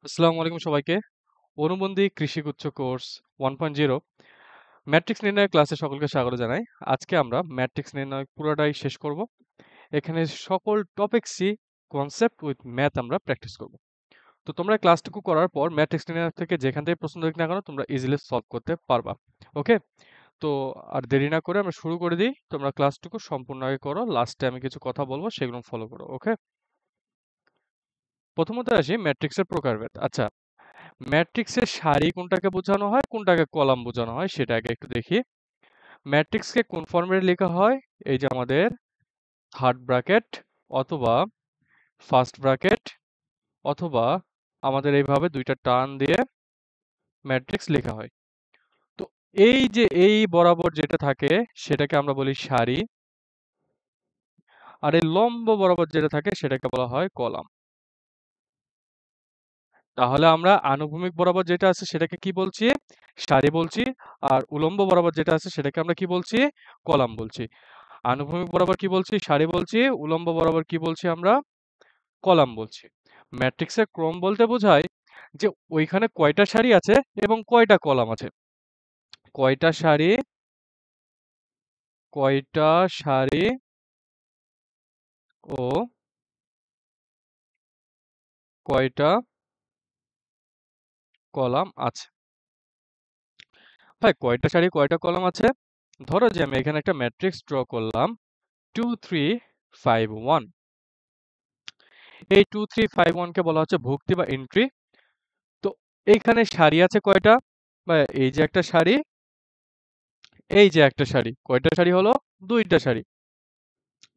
আসসালামু আলাইকুম সবাইকে। অনুবন্ধী কৃষিগুচ্ছ কোর্স 1.0 ম্যাট্রিক্স নির্ণয় ক্লাসে সকলকে স্বাগত জানাই। আজকে আমরা ম্যাট্রিক্স নির্ণয় পুরোটাই শেষ করব। এখানে সকল টপিকসই কনসেপ্ট উইথ ম্যাথ আমরা প্র্যাকটিস করব। তো তোমরা ক্লাসটুকু করার পর ম্যাট্রিক্স নির্ণয় থেকে যেখান থেকে প্রশ্ন দিক না কেন তোমরা ইজিলি সলভ করতে পারবা। ওকে? তো আর দেরি না করে আমরা শুরু করে দিই। তোমরা ক্লাসটুকু সম্পূর্ণ আগে করো। লাস্টে আমি কিছু কথা বলবো সেগুলো ফলো করো। ওকে? প্রথমত আসি ম্যাট্রিক্সের প্রকারভেদ। আচ্ছা, ম্যাট্রিক্সের সারি কোনটাকে বোঝানো হয়, কোনটাকে কলাম বোঝানো হয় সেটা আগে একটু দেখি। ম্যাট্রিক্সকে কোন ফরম্যাটে লেখা হয়? এই যে আমাদের থার্ড ব্র্যাকেট অথবা ফার্স্ট ব্র্যাকেট অথবা আমাদের এইভাবে দুইটা টার্ন দিয়ে ম্যাট্রিক্স লেখা হয়। তো এই যে এই বরাবর যেটা থাকে সেটাকে আমরা বলি সারি, আর এই লম্ব বরাবর যেটা থাকে সেটাকে বলা হয় কলাম। তাহলে আমরা আনুভূমিক বরাবর যেটা আছে সেটাকে কি বলছি? সারি বলছি। আর উলম্ব বরাবর যেটা আছে সেটাকে আমরা কি বলছি? কলাম বলছি। আনুভূমিক বরাবর কি বলছি? সারি বলছি। উলম্ব বরাবর কি বলছি আমরা? কলাম বলছি। ম্যাট্রিক্সের ক্রম বলতে বোঝায় যে ওইখানে কয়টা সারি আছে এবং কয়টা কলাম আছে। কয়টা সারি, কয়টা সারি ও কয়টা কলাম আছে। ভাই কয়টা সারি কয়টা কলাম আছে? ধরো যে আমি এখানে একটা ম্যাট্রিক্স ড্র করলাম 2 3 5 1। এই 2 3 5 1 কে বলা হচ্ছে ভুক্তি বা এন্ট্রি। তো এইখানে সারি আছে কয়টা? বা এই যে একটা সারি, এই যে একটা সারি। কয়টা সারি হলো? দুইটা সারি।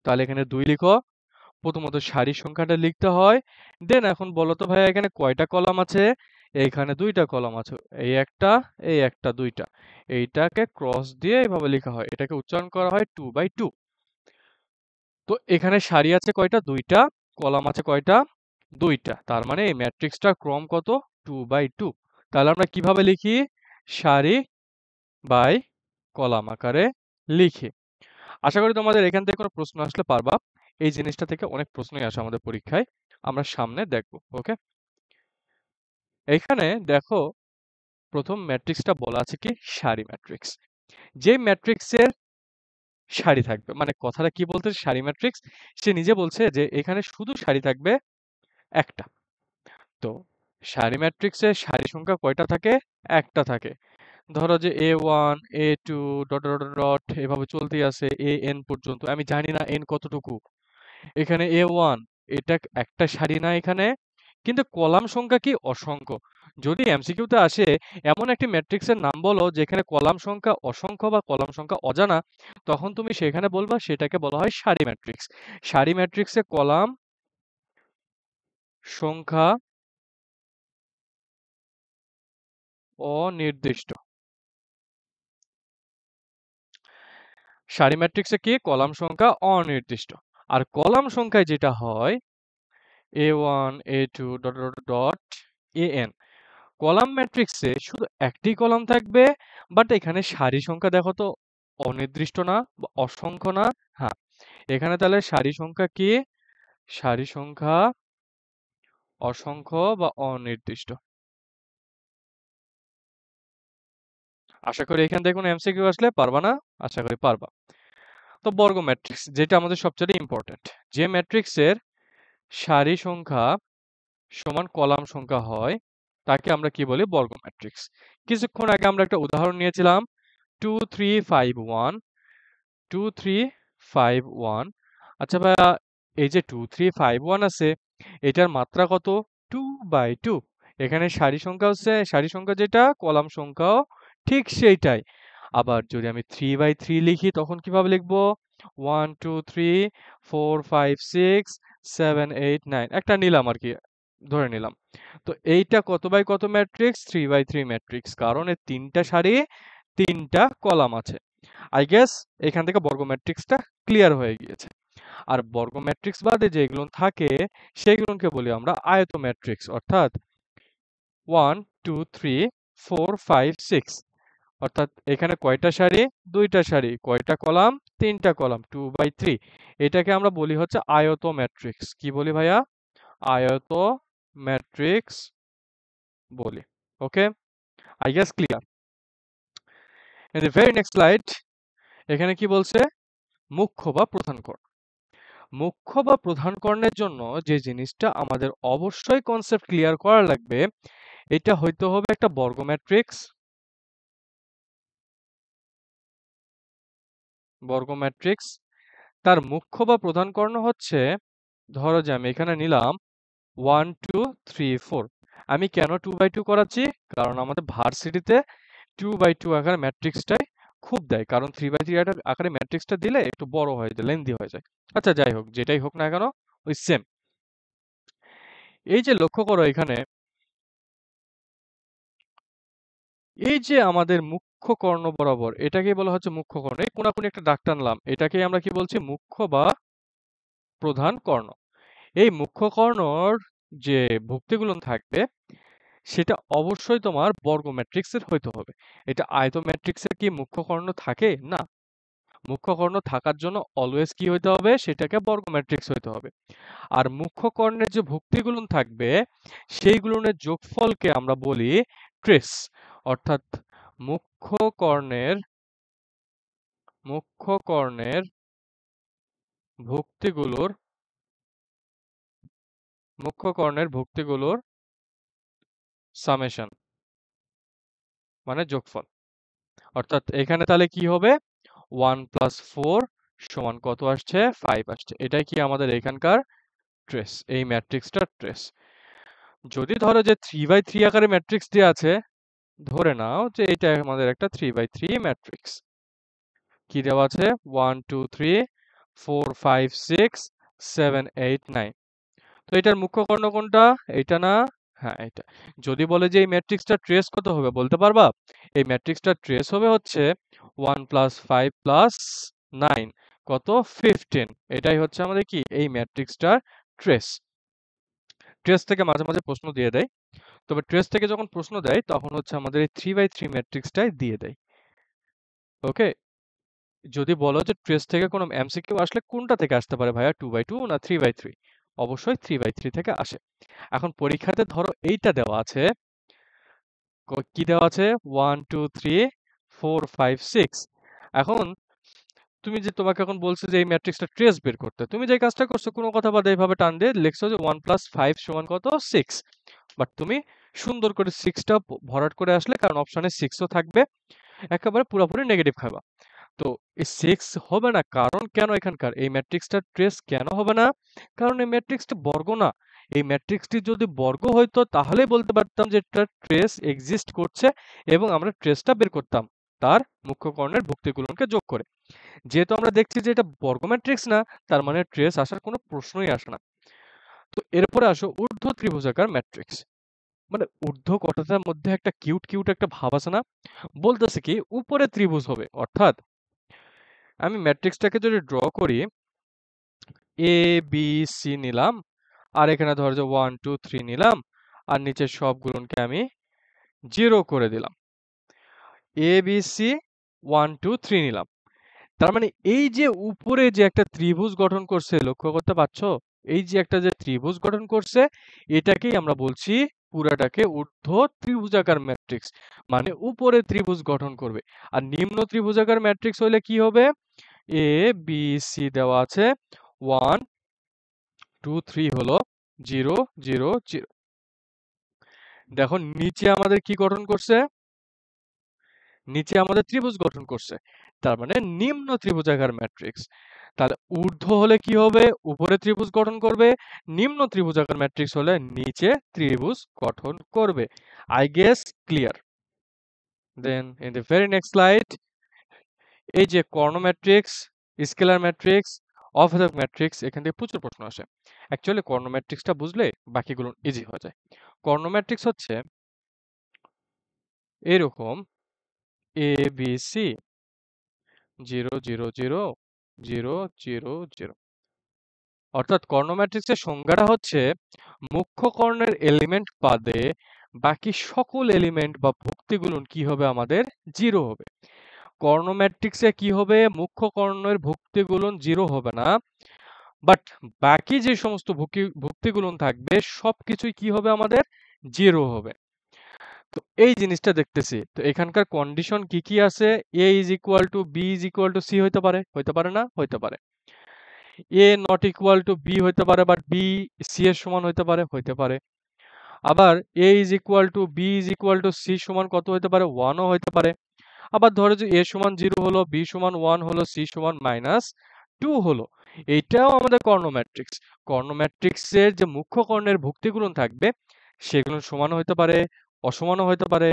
তাহলে এখানে 2 লিখো। প্রথমত সারির সংখ্যাটা লিখতে হয়। দেন এখন বলো তো ভাইয়া এখানে কয়টা কলাম আছে? এইখানে দুইটা কলাম আছে। এই একটা, দুইটা। এইটাকে ক্রস দিয়ে এভাবে লেখা হয়। এটাকে উচ্চারণ করা হয় 2/2। তো এখানে সারি আছে কয়টা? দুইটা। কলাম আছে কয়টা? দুইটা। তার মানে এই ম্যাট্রিক্সটার ক্রম কত? 2/2। তাহলে আমরা কিভাবে লিখি? সারি বাই কলাম আকারে লিখি। আশা করি তোমাদের এখান থেকে কোনো প্রশ্ন আসলে পারবা। এই জিনিসটা থেকে অনেক প্রশ্নই আসে আমাদের পরীক্ষায়। আমরা সামনে দেখব। ওকে? এইখানে দেখো প্রথম ম্যাট্রিক্সটা বলা আছে কি? সারি ম্যাট্রিক্স। যে ম্যাট্রিক্সের সারি থাকবে মানে কথাটা কি বলতে সারি ম্যাট্রিক্স সে নিজে বলছে যে এখানে শুধু সারি থাকবে একটা। তো সারি ম্যাট্রিক্সের সারি সংখ্যা কয়টা থাকে? একটা থাকে। ধরো যে A1 A2 dot dot dot dot এভাবে চলতেই আছে AN পর্যন্ত। আমি জানি না n কতটুকু। এখানে A1 এটা একটা সারি না এখানে, কিন্তু কলাম সংখ্যা কি? অসংখ্য। যদি এমসিকিউতে আসে এমন একটি ম্যাট্রিক্সের নাম বলো যেখানে কলাম সংখ্যা অসংখ্য বা কলাম সংখ্যা অজানা, তখন তুমি সেখানে বলবা সেটাকে বলা হয় সারি ম্যাট্রিক্স। সারি ম্যাট্রিক্সে কলাম সংখ্যা অনির্দিষ্ট। সারি ম্যাট্রিক্সে কি? কলাম সংখ্যা অনির্দিষ্ট। আর কলাম সংখ্যায় যেটা হয় A1 A2 dot dot dot AN, column ম্যাট্রিক্সে শুধু একটি কলাম থাকবে, বাট এখানে সারি সংখ্যা দেখো তো অনির্দিষ্ট না বা অসংখ্য না? হ্যাঁ, এখানে তাহলে সারি সংখ্যা কি? সারি সংখ্যা অসংখ্য বা অনির্দিষ্ট। আশা করি এখান থেকে কোনো এমসিকিউ আসলে পারবা না? আশা করি পারবা। তো বর্গ ম্যাট্রিক্স যেটা আমাদের সবচেয়ে ইম্পর্টেন্ট, যে ম্যাট্রিক্সের সারি সংখ্যা সমান কলাম সংখ্যা হয় তাকে আমরা কি বলি? বর্গ ম্যাট্রিক্স। কিছুক্ষণ আগে আমরা একটা উদাহরণ নিয়েছিলাম 2 3 5 1 2 3 5 1। আচ্ছা ভাইয়া, এই যে 2 3 5 1 আছে এটার মাত্রা কত? 2/2। এখানে সারি সংখ্যা যেটা, কলাম সংখ্যাও ঠিক সেইটাই। আবার যদি আমি 3/3 লিখি তখন কিভাবে লিখবো? 1 2 3 4 5 6 7 8 9 একটা নিলাম আর কি, ধরে নিলাম। তো এইটা কত বাই কত ম্যাট্রিক্স? 3/3 ম্যাট্রিক্স, কারণ এর তিনটা সারি তিনটা কলাম আছে। আই গেস এখান থেকে বর্গ ম্যাট্রিক্সটা ক্লিয়ার হয়ে গিয়েছে। আর বর্গ ম্যাট্রিক্স বাদে যেগুলো থাকে সেগুলোকে বলি আমরা আয়ত ম্যাট্রিক্স, অর্থাৎ 1 2 3 4 5 6। অর্থাৎ এখানে কয়টা সারি? দুইটা সারি। কয়টা কলাম? তিনটা কলাম। 2/3। এটাকে আমরা বলি হচ্ছে আয়ত ম্যাট্রিক্স। কি বলি ভাইয়া? আয়ত ম্যাট্রিক্স বলি। Okay, I guess clear. In the very next slide এখানে কি বলছে, মুখ্য বা প্রধান কর্ণ। মুখ্য বা প্রধান কর্ণের জন্য যে জিনিসটা আমাদের অবশ্যই কনসেপ্ট ক্লিয়ার করা লাগবে, এটা হইতে হবে একটা বর্গ ম্যাট্রিক্স। বর্গ ম্যাট্রিক্স, তার মুখ্য বা প্রধান কর্ণ হচ্ছে, ধরো যে আমি এখানে নিলাম 1 2 3 4। আমি কেন 2x2 করাচ্ছি, কারণ আমাদের ভার্সিটিতে 2x2 আকারে ম্যাট্রিক্সটাই খুব দেয়, কারণ 3x3 আকারে ম্যাট্রিক্সটা দিলে একটু বড় হয়ে যায়, লেন্দি হয়ে যায়। আচ্ছা যাই হোক, যেটাই হোক না কেন ওই সেম। এই যে লক্ষ্য করো এখানে, এই যে আমাদের মুখ্য কর্ণ বরাবর, এটাকে বলা হচ্ছে মুখ্য কর্ণ। এই কোনাকুনি একটা দাগ টানলাম, এটাকে আমরা কি বলছি, মুখ্য বা প্রধান কর্ণ। এই মুখ্য কর্ণর যে ভুক্তিগুলো থাকবে সেটা অবশ্যই তোমার বর্গ ম্যাট্রিক্সের হইতে হবে। এটা আয়ত ম্যাট্রিক্সের কি মুখ্য কর্ণ থাকে না? মুখ্য কর্ণ থাকার জন্য অলওয়েজ কি হইতে হবে, সেটাকে বর্গ ম্যাট্রিক্স হইতে হবে। আর মুখ্য কর্ণের যে ভুক্তিগুলো থাকবে সেইগুলোর যোগফলকে আমরা বলি ট্রেস। অর্থাৎ মুখ্য কর্ণের মুখ্য কর্ণের ভুক্তিগুলোর মুখ্য কর্ণের ভুক্তিগুলোর সামেশন মানে যোগফল। অর্থাৎ এখানে তাহলে কি হবে, 1 + 4 সমান কত আসছে, 5 আসছে। এটাই কি আমাদের এখানকার ট্রেস, এই ম্যাট্রিক্সটার ট্রেস। যদি ধরো যে 3x3 আকারে ম্যাট্রিক্স দেওয়া আছে, ধরে নাও যে এটা আমাদের একটা 3x3 ম্যাট্রিক্স। কি দেওয়া আছে, 1 2 3 4 5 6 7 8 9। তো এটার মুখ্য কর্ণ কোনটা, এটা না? হ্যাঁ এটা। যদি বলে যে এই ম্যাট্রিক্সটার ট্রেস কত হবে, বলতে পারবা? এই ম্যাট্রিক্সটার ট্রেস হবে হচ্ছে 1 + 5 + 9 কত, 15। এটাই হচ্ছে আমাদের কি, এই ম্যাট্রিক্সটার ট্রেস। ট্রেস থেকে মাঝে মাঝে প্রশ্ন দিয়ে দেয়, তবে ট্রেস থেকে যখন প্রশ্ন দেয় তখন হচ্ছে আমাদের এই 3x3 ম্যাট্রিক্সটাই দিয়ে দেয়। ওকে, যদি বলো যে ট্রেস থেকে কোনো এমসিকিউ আসলে কোনটা থেকে আসতে পারে ভাইয়া, 2x2 না 3x3? অবশ্যই 3x3 থেকে আসে। এখন পরীক্ষাতে ধরো এইটা দেওয়া আছে, কি দেওয়া আছে, 1 2 3 4 5 6। এখন তুমি যে, তোমাকে এখন বলছে যে এই ম্যাট্রিক্সটা ট্রেস বের করতে, তুমি যে কাজটা করছো কোনো কথা বাদে এইভাবে টান দিয়ে লিখছো যে 1 + 5 সমান কত, 6। বাট তুমি সুন্দর করে 6টা ভরাট করে আসলে, কারণ অপশনে 6ও থাকবে, একেবারে পুরোপুরি নেগেটিভ খাবা। তো এই 6 হবে না, কারণ কেন এখানকার এই ম্যাট্রিক্সটার ট্রেস কেন হবে না, কারণ এই ম্যাট্রিক্সটা বর্গ না। এই ম্যাট্রিক্সটি যদি বর্গ হইতো তাহলেই বলতে পারতাম যে এটার ট্রেস এক্সিস্ট করছে, এবং আমরা ট্রেসটা বের করতাম তার মুখ্য কর্ণের ভুক্তিগুলোকে যোগ করে। যেহেতু আমরা দেখছি যে এটা বর্গ ম্যাট্রিক্স না, তার মানে ট্রেস আসার কোনো প্রশ্নই আসে না। তো এরপরে আসো ঊর্ধ্ব ত্রিভুজাকার ম্যাট্রিক্স। মানে ঊর্ধ্ব কথাটার মধ্যে একটা কিউট কিউট একটা ভাব আছে না, বলতেছে কি উপরে ত্রিভুজ হবে। অর্থাৎ আমি ম্যাট্রিক্সটাকে যদি ড্র করি, এ বি সি নিলাম, আর এখানে ধরো যে 1 2 3 নিলাম, আর নিচের সবগুলোকে আমি 0 করে দিলাম। এ বি সি 1 2 3 নিলাম, তার মানে এই যে উপরে যে একটা ত্রিভুজ গঠন করছে, লক্ষ্য করতে পারছো? এই যে একটা যে ত্রিভুজ গঠন করছে, এটাকেই আমরা বলছি পুরাটাকে ঊর্ধ্ব ত্রিভুজাকার ম্যাট্রিক্স, মানে উপরে ত্রিভুজ গঠন করবে। আর নিম্ন ত্রিভুজাকার ম্যাট্রিক্স হইলে কি হবে, এ বি সি দেওয়া আছে, 1 2 3 হলো 0 0 0। দেখো নিচে আমাদের কি গঠন করছে, নিচে আমাদের ত্রিভুজ গঠন করছে, তার মানে নিম্ন ত্রিভুজাকার ম্যাট্রিক্স। তাহলে ঊর্ধ্ব হলে কি হবে, উপরে ত্রিভুজ গঠন করবে, নিম্ন ত্রিভুজাকার ম্যাট্রিক্স হলে নিচে ত্রিভুজ গঠন করবে। I guess clear. Then in the very next slide, এই যে কর্ণ ম্যাট্রিক্স, স্কেলার ম্যাট্রিক্স, অভেদক ম্যাট্রিক্স, এখান থেকে প্রচুর প্রশ্ন আসে। অ্যাকচুয়ালি কর্ণ ম্যাট্রিক্সটা বুঝলে বাকিগুলো ইজি হয়ে যায়। কর্ণ ম্যাট্রিক্স হচ্ছে এরকম, এ বি সি 0 0 0 0 0 0। অর্থাৎ কর্ণ ম্যাট্রিক্সের সংজ্ঞাটা হচ্ছে মুখ্য কর্ণের এলিমেন্ট বাদে বাকি সকল এলিমেন্ট বা ভুক্তিগুলো কি হবে, আমাদের 0 হবে। কর্ণ ম্যাট্রিক্সে কি হবে, মুখ্য কর্ণের ভুক্তিগুলো 0 হবে না, বাট বাকি যে সমস্ত ভুক্তিগুলো থাকবে সবকিছুই কি হবে, আমাদের 0 হবে। তো এই জিনিসটা দেখতেছি। তো এখানকার কন্ডিশন কি কি আছে? a is equal two b is equal two c হইতে পারে না? হইতে পারে। a not equal to b হইতে পারে, বাট b c এর সমান হইতে পারে। আবার a is equal two b is equal two c সমান কত হইতে পারে? 1 ও হইতে পারে। আবার ধরো যে a সমান 0 হলো, b সমান 1 হলো, c সমান -2 হলো। এইটাও আমাদের কর্ণ ম্যাট্রিক্স। কর্ণ ম্যাট্রিক্সের যে মুখ্য কর্ণের ভুক্তিগুলো থাকবে সেগুলো সমান হইতে পারে, অসমানও হইতে পারে।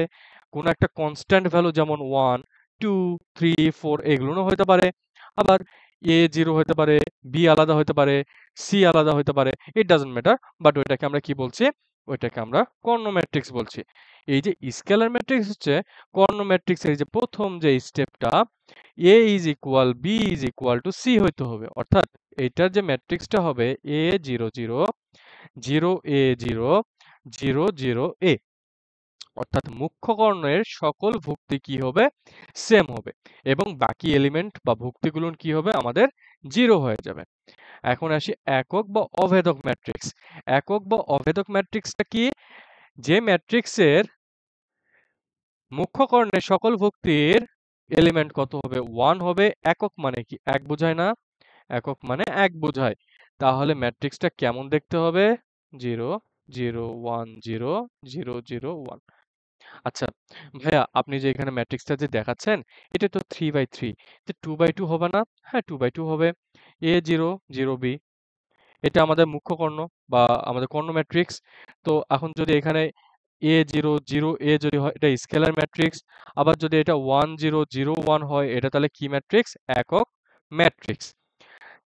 কোনো একটা কনস্ট্যান্ট ভ্যালু যেমন 1, 2, 3, 4 এগুলোও হইতে পারে। আবার a 0 হইতে পারে, b আলাদা হইতে পারে, c আলাদা হইতে পারে। ইট ডাজন্ট ম্যাটার, বাট ওইটাকে আমরা কি বলছি? ওইটাকে আমরা কর্ণ ম্যাট্রিক্স বলছি। এই যে স্কেলার ম্যাট্রিক্স হচ্ছে কর্ণ ম্যাট্রিক্সের যে প্রথম যে স্টেপটা, a is equal b is equal two c হইতে হবে। অর্থাৎ এইটার যে ম্যাট্রিক্সটা হবে a 0 0 0 a 0 0 0 a, অর্থাৎ মুখ্য কর্ণের সকল ভুক্তি কি হবে? সেম হবে, এবং বাকি এলিমেন্ট বা ভুক্তিগুলো কি হবে? আমাদের 0 হয়ে যাবে। এখন আসি একক বা অভেদক ম্যাট্রিক্স। একক বা অভেদক ম্যাট্রিক্সটা কি? যে ম্যাট্রিক্সের মুখ্য কর্ণের সকল ভুক্তির এলিমেন্ট কত হবে? 1 হবে। একক মানে কি? এক বোঝায় না? একক মানে এক বোঝায়। তাহলে ম্যাট্রিক্সটা কেমন দেখতে হবে? 0 0 1 0 0 0 1। আচ্ছা ভাইয়া, আপনি যে এখানে ম্যাট্রিক্সটা যে দেখাচ্ছেন এটা তো 3/3, তো 2/2 হবে না? হ্যাঁ, 2/2 হবে। a 0 0 b, এটা আমাদের মুখ্য কর্ণ বা আমাদের কর্ণ ম্যাট্রিক্স। তো এখন যদি এখানে a 0 0 a যদি হয়, এটা স্কেলার ম্যাট্রিক্স। আবার যদি এটা 1 0 0 1 হয়, এটা তাহলে কি ম্যাট্রিক্স? একক ম্যাট্রিক্স।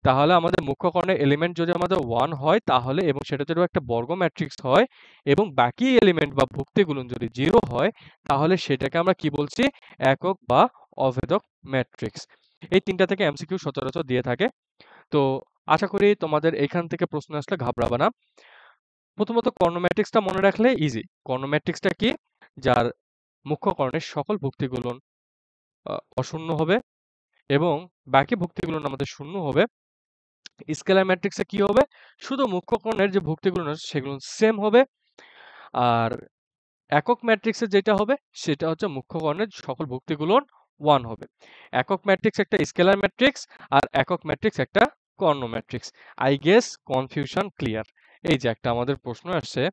তাহলে আমাদের মুখ্য কর্ণের এলিমেন্ট যদি আমাদের 1 হয় তাহলে, এবং সেটা যদি একটা বর্গ ম্যাট্রিক্স হয়, এবং বাকি এলিমেন্ট বা ভুক্তিগুলো যদি 0 হয়, তাহলে সেটাকে আমরা কি বলছি? একক বা অভেদক ম্যাট্রিক্স। এই তিনটা থেকে এমসিকিউ সচরাচর দিয়ে থাকে। তো আশা করি তোমাদের এখান থেকে প্রশ্ন আসলে ঘাবড়াবে না। প্রথমত কর্ণ ম্যাট্রিক্সটা মনে রাখলে ইজি। কর্ণ ম্যাট্রিক্সটা কি? যার মুখ্য কর্ণের সকল ভুক্তিগুলো অশূন্য হবে এবং বাকি ভুক্তিগুলো আমাদের শূন্য হবে। স্কেলার ম্যাট্রিক্সে কি হবে? শুধু মুখ্য কর্ণের যে ভুক্তিগুলো আছে সেগুলো সেম হবে। আর একক ম্যাট্রিক্সে যেটা হবে সেটা হচ্ছে মুখ্য কর্ণের সকল ভুক্তিগুলো 1 হবে। একক ম্যাট্রিক্স একটা স্কেলার ম্যাট্রিক্স, আর একক ম্যাট্রিক্স একটা কর্ণ matrix. I guess confusion clear. এই যে একটা আমাদের প্রশ্ন আসছে,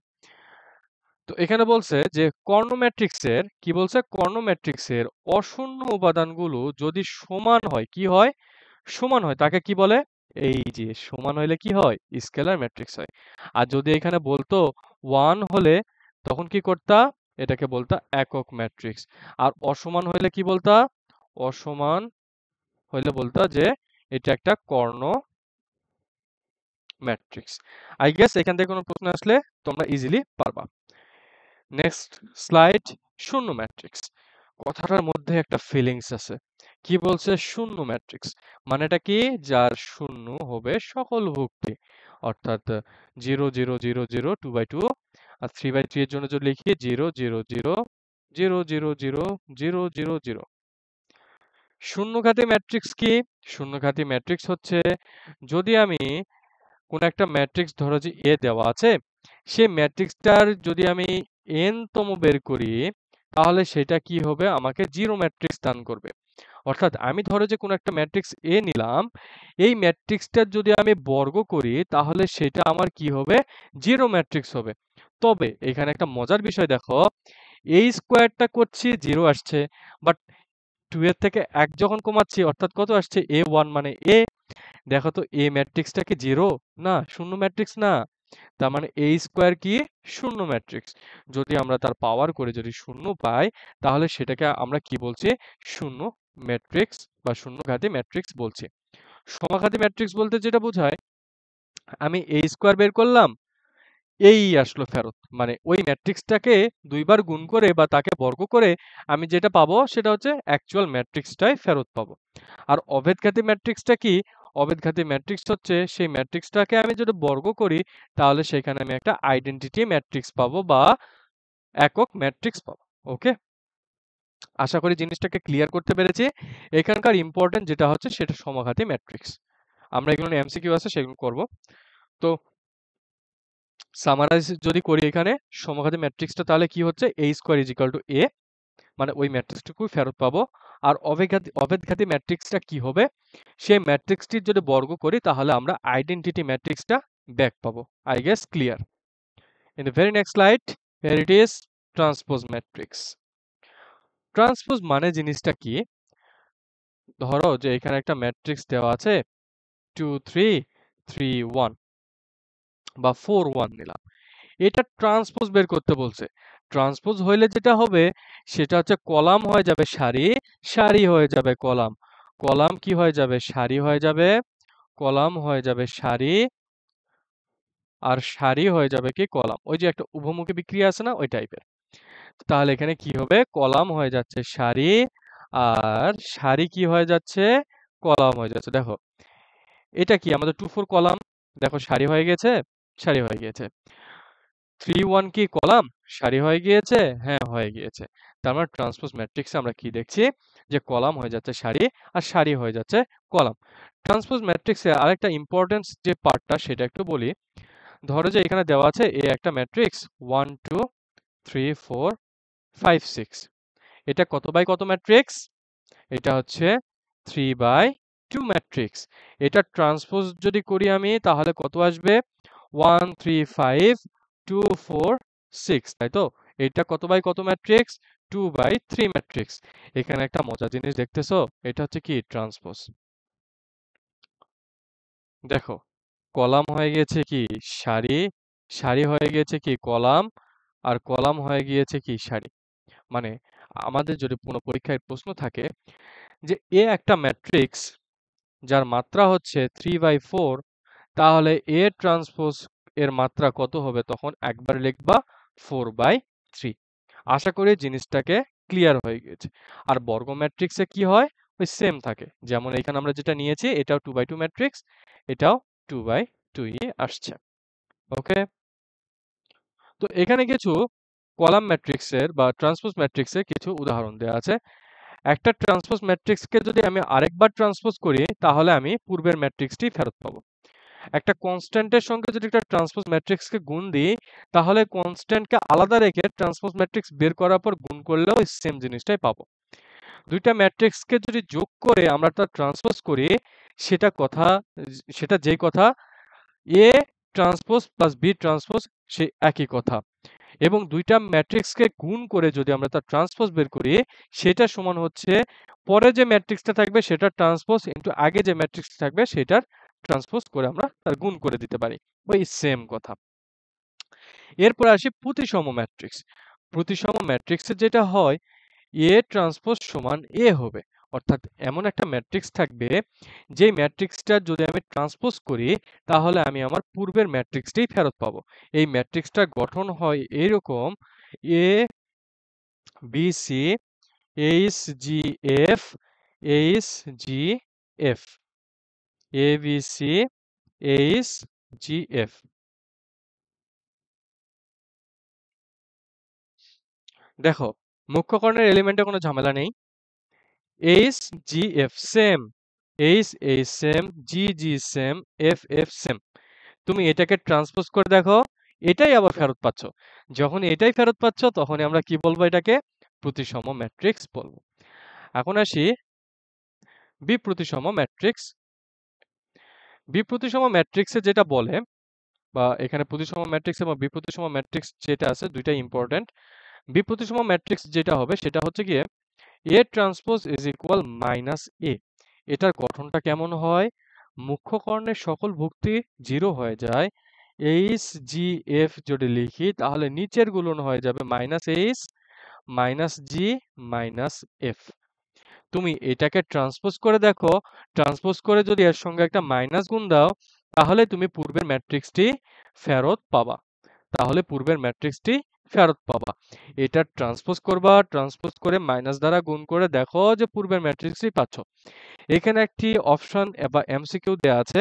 তো এখানে বলছে যে কর্ণ ম্যাট্রিক্সের কি বলছে? কর্ণ ম্যাট্রিক্সের অশূন্য উপাদানগুলো যদি সমান হয়, কি হয়? সমান হয়, তাকে কি বলে? এই যে সমান হইলে কি হয়? স্কেলার ম্যাট্রিক্স হয়। আর যদি এখানে বলতো 1 হলে তখন কি করতা? এটাকে বলতা একক ম্যাট্রিক্স। আর অসমান হইলে কি বলতা? অসমান হইলে বলতা যে এটা একটা কর্ণ ম্যাট্রিক্স। আই গেস এখান থেকে কোনো প্রশ্ন আসলে তোমরা ইজিলি পারবা। নেক্সট স্লাইড, শূন্য ম্যাট্রিক্স। কথাটার মধ্যে একটা ফিলিংস আছে। কি বলছে? শূন্য ম্যাট্রিক্স মানেটা কি? যার শূন্য হবে সকল ভুক্তি, অর্থাৎ 0 0 0 0 2/2, আর 3/3 এর জন্য যদি লিখি 0 0 0 0 0 0 0 0 0। শূন্যঘাতী ম্যাট্রিক্স কি? শূন্যঘাতী ম্যাট্রিক্স হচ্ছে যদি আমি কোন একটা ম্যাট্রিক্স, ধরো যে এ দেওয়া আছে, সেই ম্যাট্রিক্সটার যদি আমি n তম বের করি তাহলে সেটা কি হবে? আমাকে জিরো ম্যাট্রিক্স দান করবে। অর্থাৎ আমি ধরো যে কোনো একটা ম্যাট্রিক্স এ নিলাম, এই ম্যাট্রিক্সটার যদি আমি বর্গ করি তাহলে সেটা আমার কি হবে? জিরো ম্যাট্রিক্স হবে। তবে এখানে একটা মজার বিষয় দেখো, এই স্কোয়ারটা করছি 0 আসছে, বাট 2 এর থেকে 1 যখন কমাচ্ছি অর্থাৎ কত আসছে? a1 মানে a। দেখো তো এ ম্যাট্রিক্সটা কি 0? না, শূন্য ম্যাট্রিক্স না। তার মানে a স্কোয়ার কি? শূন্য ম্যাট্রিক্স। যদি আমরা তার পাওয়ার করে যদি শূন্য পাই তাহলে সেটাকে আমরা কি বলছি? শূন্য ম্যাট্রিক্স বা শূন্যঘাতী ম্যাট্রিক্স বলছি। সমঘাতী ম্যাট্রিক্স বলতে যেটা বোঝায়, আমি a স্কোয়ার বের করলাম, এই আসলো ফেরত, মানে ওই ম্যাট্রিক্সটাকে দুইবার গুণ করে বা তাকে বর্গ করে আমি যেটা পাবো সেটা হচ্ছে অ্যাকচুয়াল ম্যাট্রিক্সটাই ফেরত পাবো। আর অভেদঘাতী ম্যাট্রিক্সটা কি? অভেদঘাতী ম্যাট্রিক্স হচ্ছে সেই ম্যাট্রিক্সটাকে আমি যদি বর্গ করি তাহলে সেখানে আমি একটা আইডেন্টিটি ম্যাট্রিক্স পাবো বা একক ম্যাট্রিক্স পাবো। ওকে, আশা করি জিনিসটাকে ক্লিয়ার করতে পেরেছি। এখানকার ইম্পর্টেন্ট যেটা হচ্ছে সেটা সমঘাতী ম্যাট্রিক্স। আমরা এগুলো এমসিকিউ আছে সেগুলো করব। তো সামারাইজ যদি করি এখানে সমঘাতী ম্যাট্রিক্সটা, তাহলে কি হচ্ছে, a square is equal two a, মানে ওই ম্যাট্রিক্সটুকু ফেরত পাবো। আর অভেদঘাতী ম্যাট্রিক্সটা কি হবে, সেই ম্যাট্রিক্সটির যদি বর্গ করি তাহলে আমরা আইডেন্টিটি ম্যাট্রিক্সটা ব্যাক পাবো। I guess clear. In the very next slide, here it is transpose matrix. Transpose মানে জিনিসটা কি, ধরো যে এখানে একটা ম্যাট্রিক্স দেওয়া আছে 2 3 3 1 বা 4 1 নিলাম, এটা ট্রান্সপোজ বের করতে বলছে। ট্রান্সপোজ হইলে যেটা হবে সেটা হচ্ছে কলাম হয়ে যাবে সারি, সারি হয়ে যাবে কলাম, কলাম কি হয়ে যাবে, সারি হয়ে যাবে, কলাম হয়ে যাবে সারি, আর সারি হয়ে যাবে কি কলাম। ওই যে একটা উভমুখী বিক্রিয়া আছে না, ওই টাইপের। তাহলে এখানে কি হবে, কলাম হয়ে যাচ্ছে সারি, আর সারি কি হয়ে যাচ্ছে, কলাম হয়ে যাচ্ছে। দেখো এটা কি আমাদের 2 4 কলাম, দেখো সারি হয়ে গেছে, সারি হয়ে গিয়েছে। 3 1 কি কলাম, সারি হয়ে গিয়েছে, হ্যাঁ হয়ে গিয়েছে। তার মানে ট্রান্সপোজ ম্যাট্রিক্সে আমরা কি দেখছি, যে কলাম হয়ে যাচ্ছে সারি, আর সারি হয়ে যাচ্ছে কলাম। ট্রান্সপোজ ম্যাট্রিক্সে আরেকটা ইম্পর্টেন্স যে পার্টটা সেটা একটু বলি। ধরো যে এখানে দেওয়া আছে এ একটা ম্যাট্রিক্স 1 2 3 4 5 6, এটা কত বাই কত ম্যাট্রিক্স, এটা হচ্ছে 3/2 ম্যাট্রিক্স। এটা ট্রান্সপোজ যদি করি আমি তাহলে কত আসবে, 1 3 5 2 4 6, তাই তো। এটা কত বাই কত ম্যাট্রিক্স, 2/3 ম্যাট্রিক্স। এখানে একটা মজার জিনিস দেখতেছো, এটা হচ্ছে কি ট্রান্সপোজ। দেখো কলাম হয়ে গিয়েছে কি সারি, সারি হয়ে গিয়েছে কি কলাম, আর কলাম হয়ে গিয়েছে কি সারি। মানে আমাদের যদি কোনো পরীক্ষায় প্রশ্ন থাকে যে এ একটা ম্যাট্রিক্স যার মাত্রা হচ্ছে 3/4, তাহলে এ ট্রান্সপোজ এর মাত্রা কত হবে, তখন একবার লিখবা 4/3। আশা করি জিনিসটাকে ক্লিয়ার হয়ে গেছে। আর বর্গ ম্যাট্রিক্সে কি হয়, ওই সেম থাকে, যেমন এখানে আমরা যেটা নিয়েছি এটাও 2/2 ম্যাট্রিক্স, এটাও 2/2 আসছে। ওকে, তো এখানে কিছু কলাম ম্যাট্রিক্সের বা ট্রান্সপোজ ম্যাট্রিক্সের কিছু উদাহরণ দেওয়া আছে। একটা ট্রান্সপোজ ম্যাট্রিক্সকে যদি আমি আরেকবার ট্রান্সপোজ করি তাহলে আমি পূর্বের ম্যাট্রিক্সটি ফেরত পাবো। একটা কনস্ট্যান্টের সঙ্গে যদি একটা ট্রান্সপোজ ম্যাট্রিক্সকে গুণ দিই তাহলে কনস্ট্যান্টকে আলাদা রেখে ট্রান্সপোজ ম্যাট্রিক্স বের করার পর গুণ করলেও সেম জিনিসটাই পাবো। দুইটা ম্যাট্রিক্সকে যদি যোগ করে আমরা তার ট্রান্সপোজ করি, সেটা কথা, সেটা যেই কথা, A transpose plus B transpose সেই একই কথা। এবং দুইটা ম্যাট্রিক্সকে গুণ করে যদি আমরা তার ট্রান্সপোজ বের করি, সেটা সমান হচ্ছে পরে যে ম্যাট্রিক্সটা থাকবে সেটা ট্রান্সপোজ ইনটু আগে যে ম্যাট্রিক্সটা থাকবে সেটার ট্রান্সপোজ করে আমরা তার গুণ করে দিতে পারি, ওই সেম কথা। এরপর আসি প্রতিসম ম্যাট্রিক্স। প্রতিসম ম্যাট্রিক্সে যেটা হয় এ ট্রান্সপোজ সমান এ হবে, অর্থাৎ এমন একটা ম্যাট্রিক্স থাকবে যে ম্যাট্রিক্সটা যদি আমি ট্রান্সপোজ করি তাহলে আমি আমার পূর্বের ম্যাট্রিক্সটাই ফেরত পাবো। এই ম্যাট্রিক্সটার গঠন হয় এরকম, A B C H G F, H G F, A B C H G F. দেখো মুখ্য কর্ণের এলিমেন্টে কোনো ঝামেলা নেই, H G F same, H H same, G G same, F F same. তুমি এটাকে ট্রান্সপোজ করে দেখো, এটাই আবার ফেরত পাচ্ছ। যখন এটাই ফেরত পাচ্ছ তখনই আমরা কি বলবো, এটাকে প্রতিসম ম্যাট্রিক্স বলবো। এখন আসি বিপ্রতিসম ম্যাট্রিক্স। বিপ্রতিসম ম্যাট্রিক্সে যেটা বলে, বা এখানে প্রতিসম ম্যাট্রিক্স এবং বিপ্রতিসম ম্যাট্রিক্স যেটা আছে দুইটাই ইম্পর্টেন্ট। বিপ্রতিসম ম্যাট্রিক্স যেটা হবে সেটা হচ্ছে গিয়ে A transpose is equal minus A. এটার গঠনটা কেমন হয়, মুখ্য কর্ণের সকল ভুক্তি 0 হয়ে যায়, এইচ জি এফ যদি লিখি তাহলে নিচের গুলন হয়ে যাবে মাইনাস এইচ মাইনাস জি মাইনাস এফ। তুমি এটাকে ট্রান্সপোজ করে দেখো, ট্রান্সপোজ করে যদি এর সঙ্গে একটা মাইনাস গুণ দাও তাহলে তুমি পূর্বের ম্যাট্রিক্সটি ফেরত পাবা, তাহলে পূর্বের ম্যাট্রিক্সটি ফেরত পাবা। এটা ট্রান্সপোজ করবা, ট্রান্সপোজ করে মাইনাস দ্বারা গুণ করে দেখো যে পূর্বের ম্যাট্রিক্সটি পাচ্ছ। এখানে একটি অপশন বা এমসিকিউ দেয়া আছে।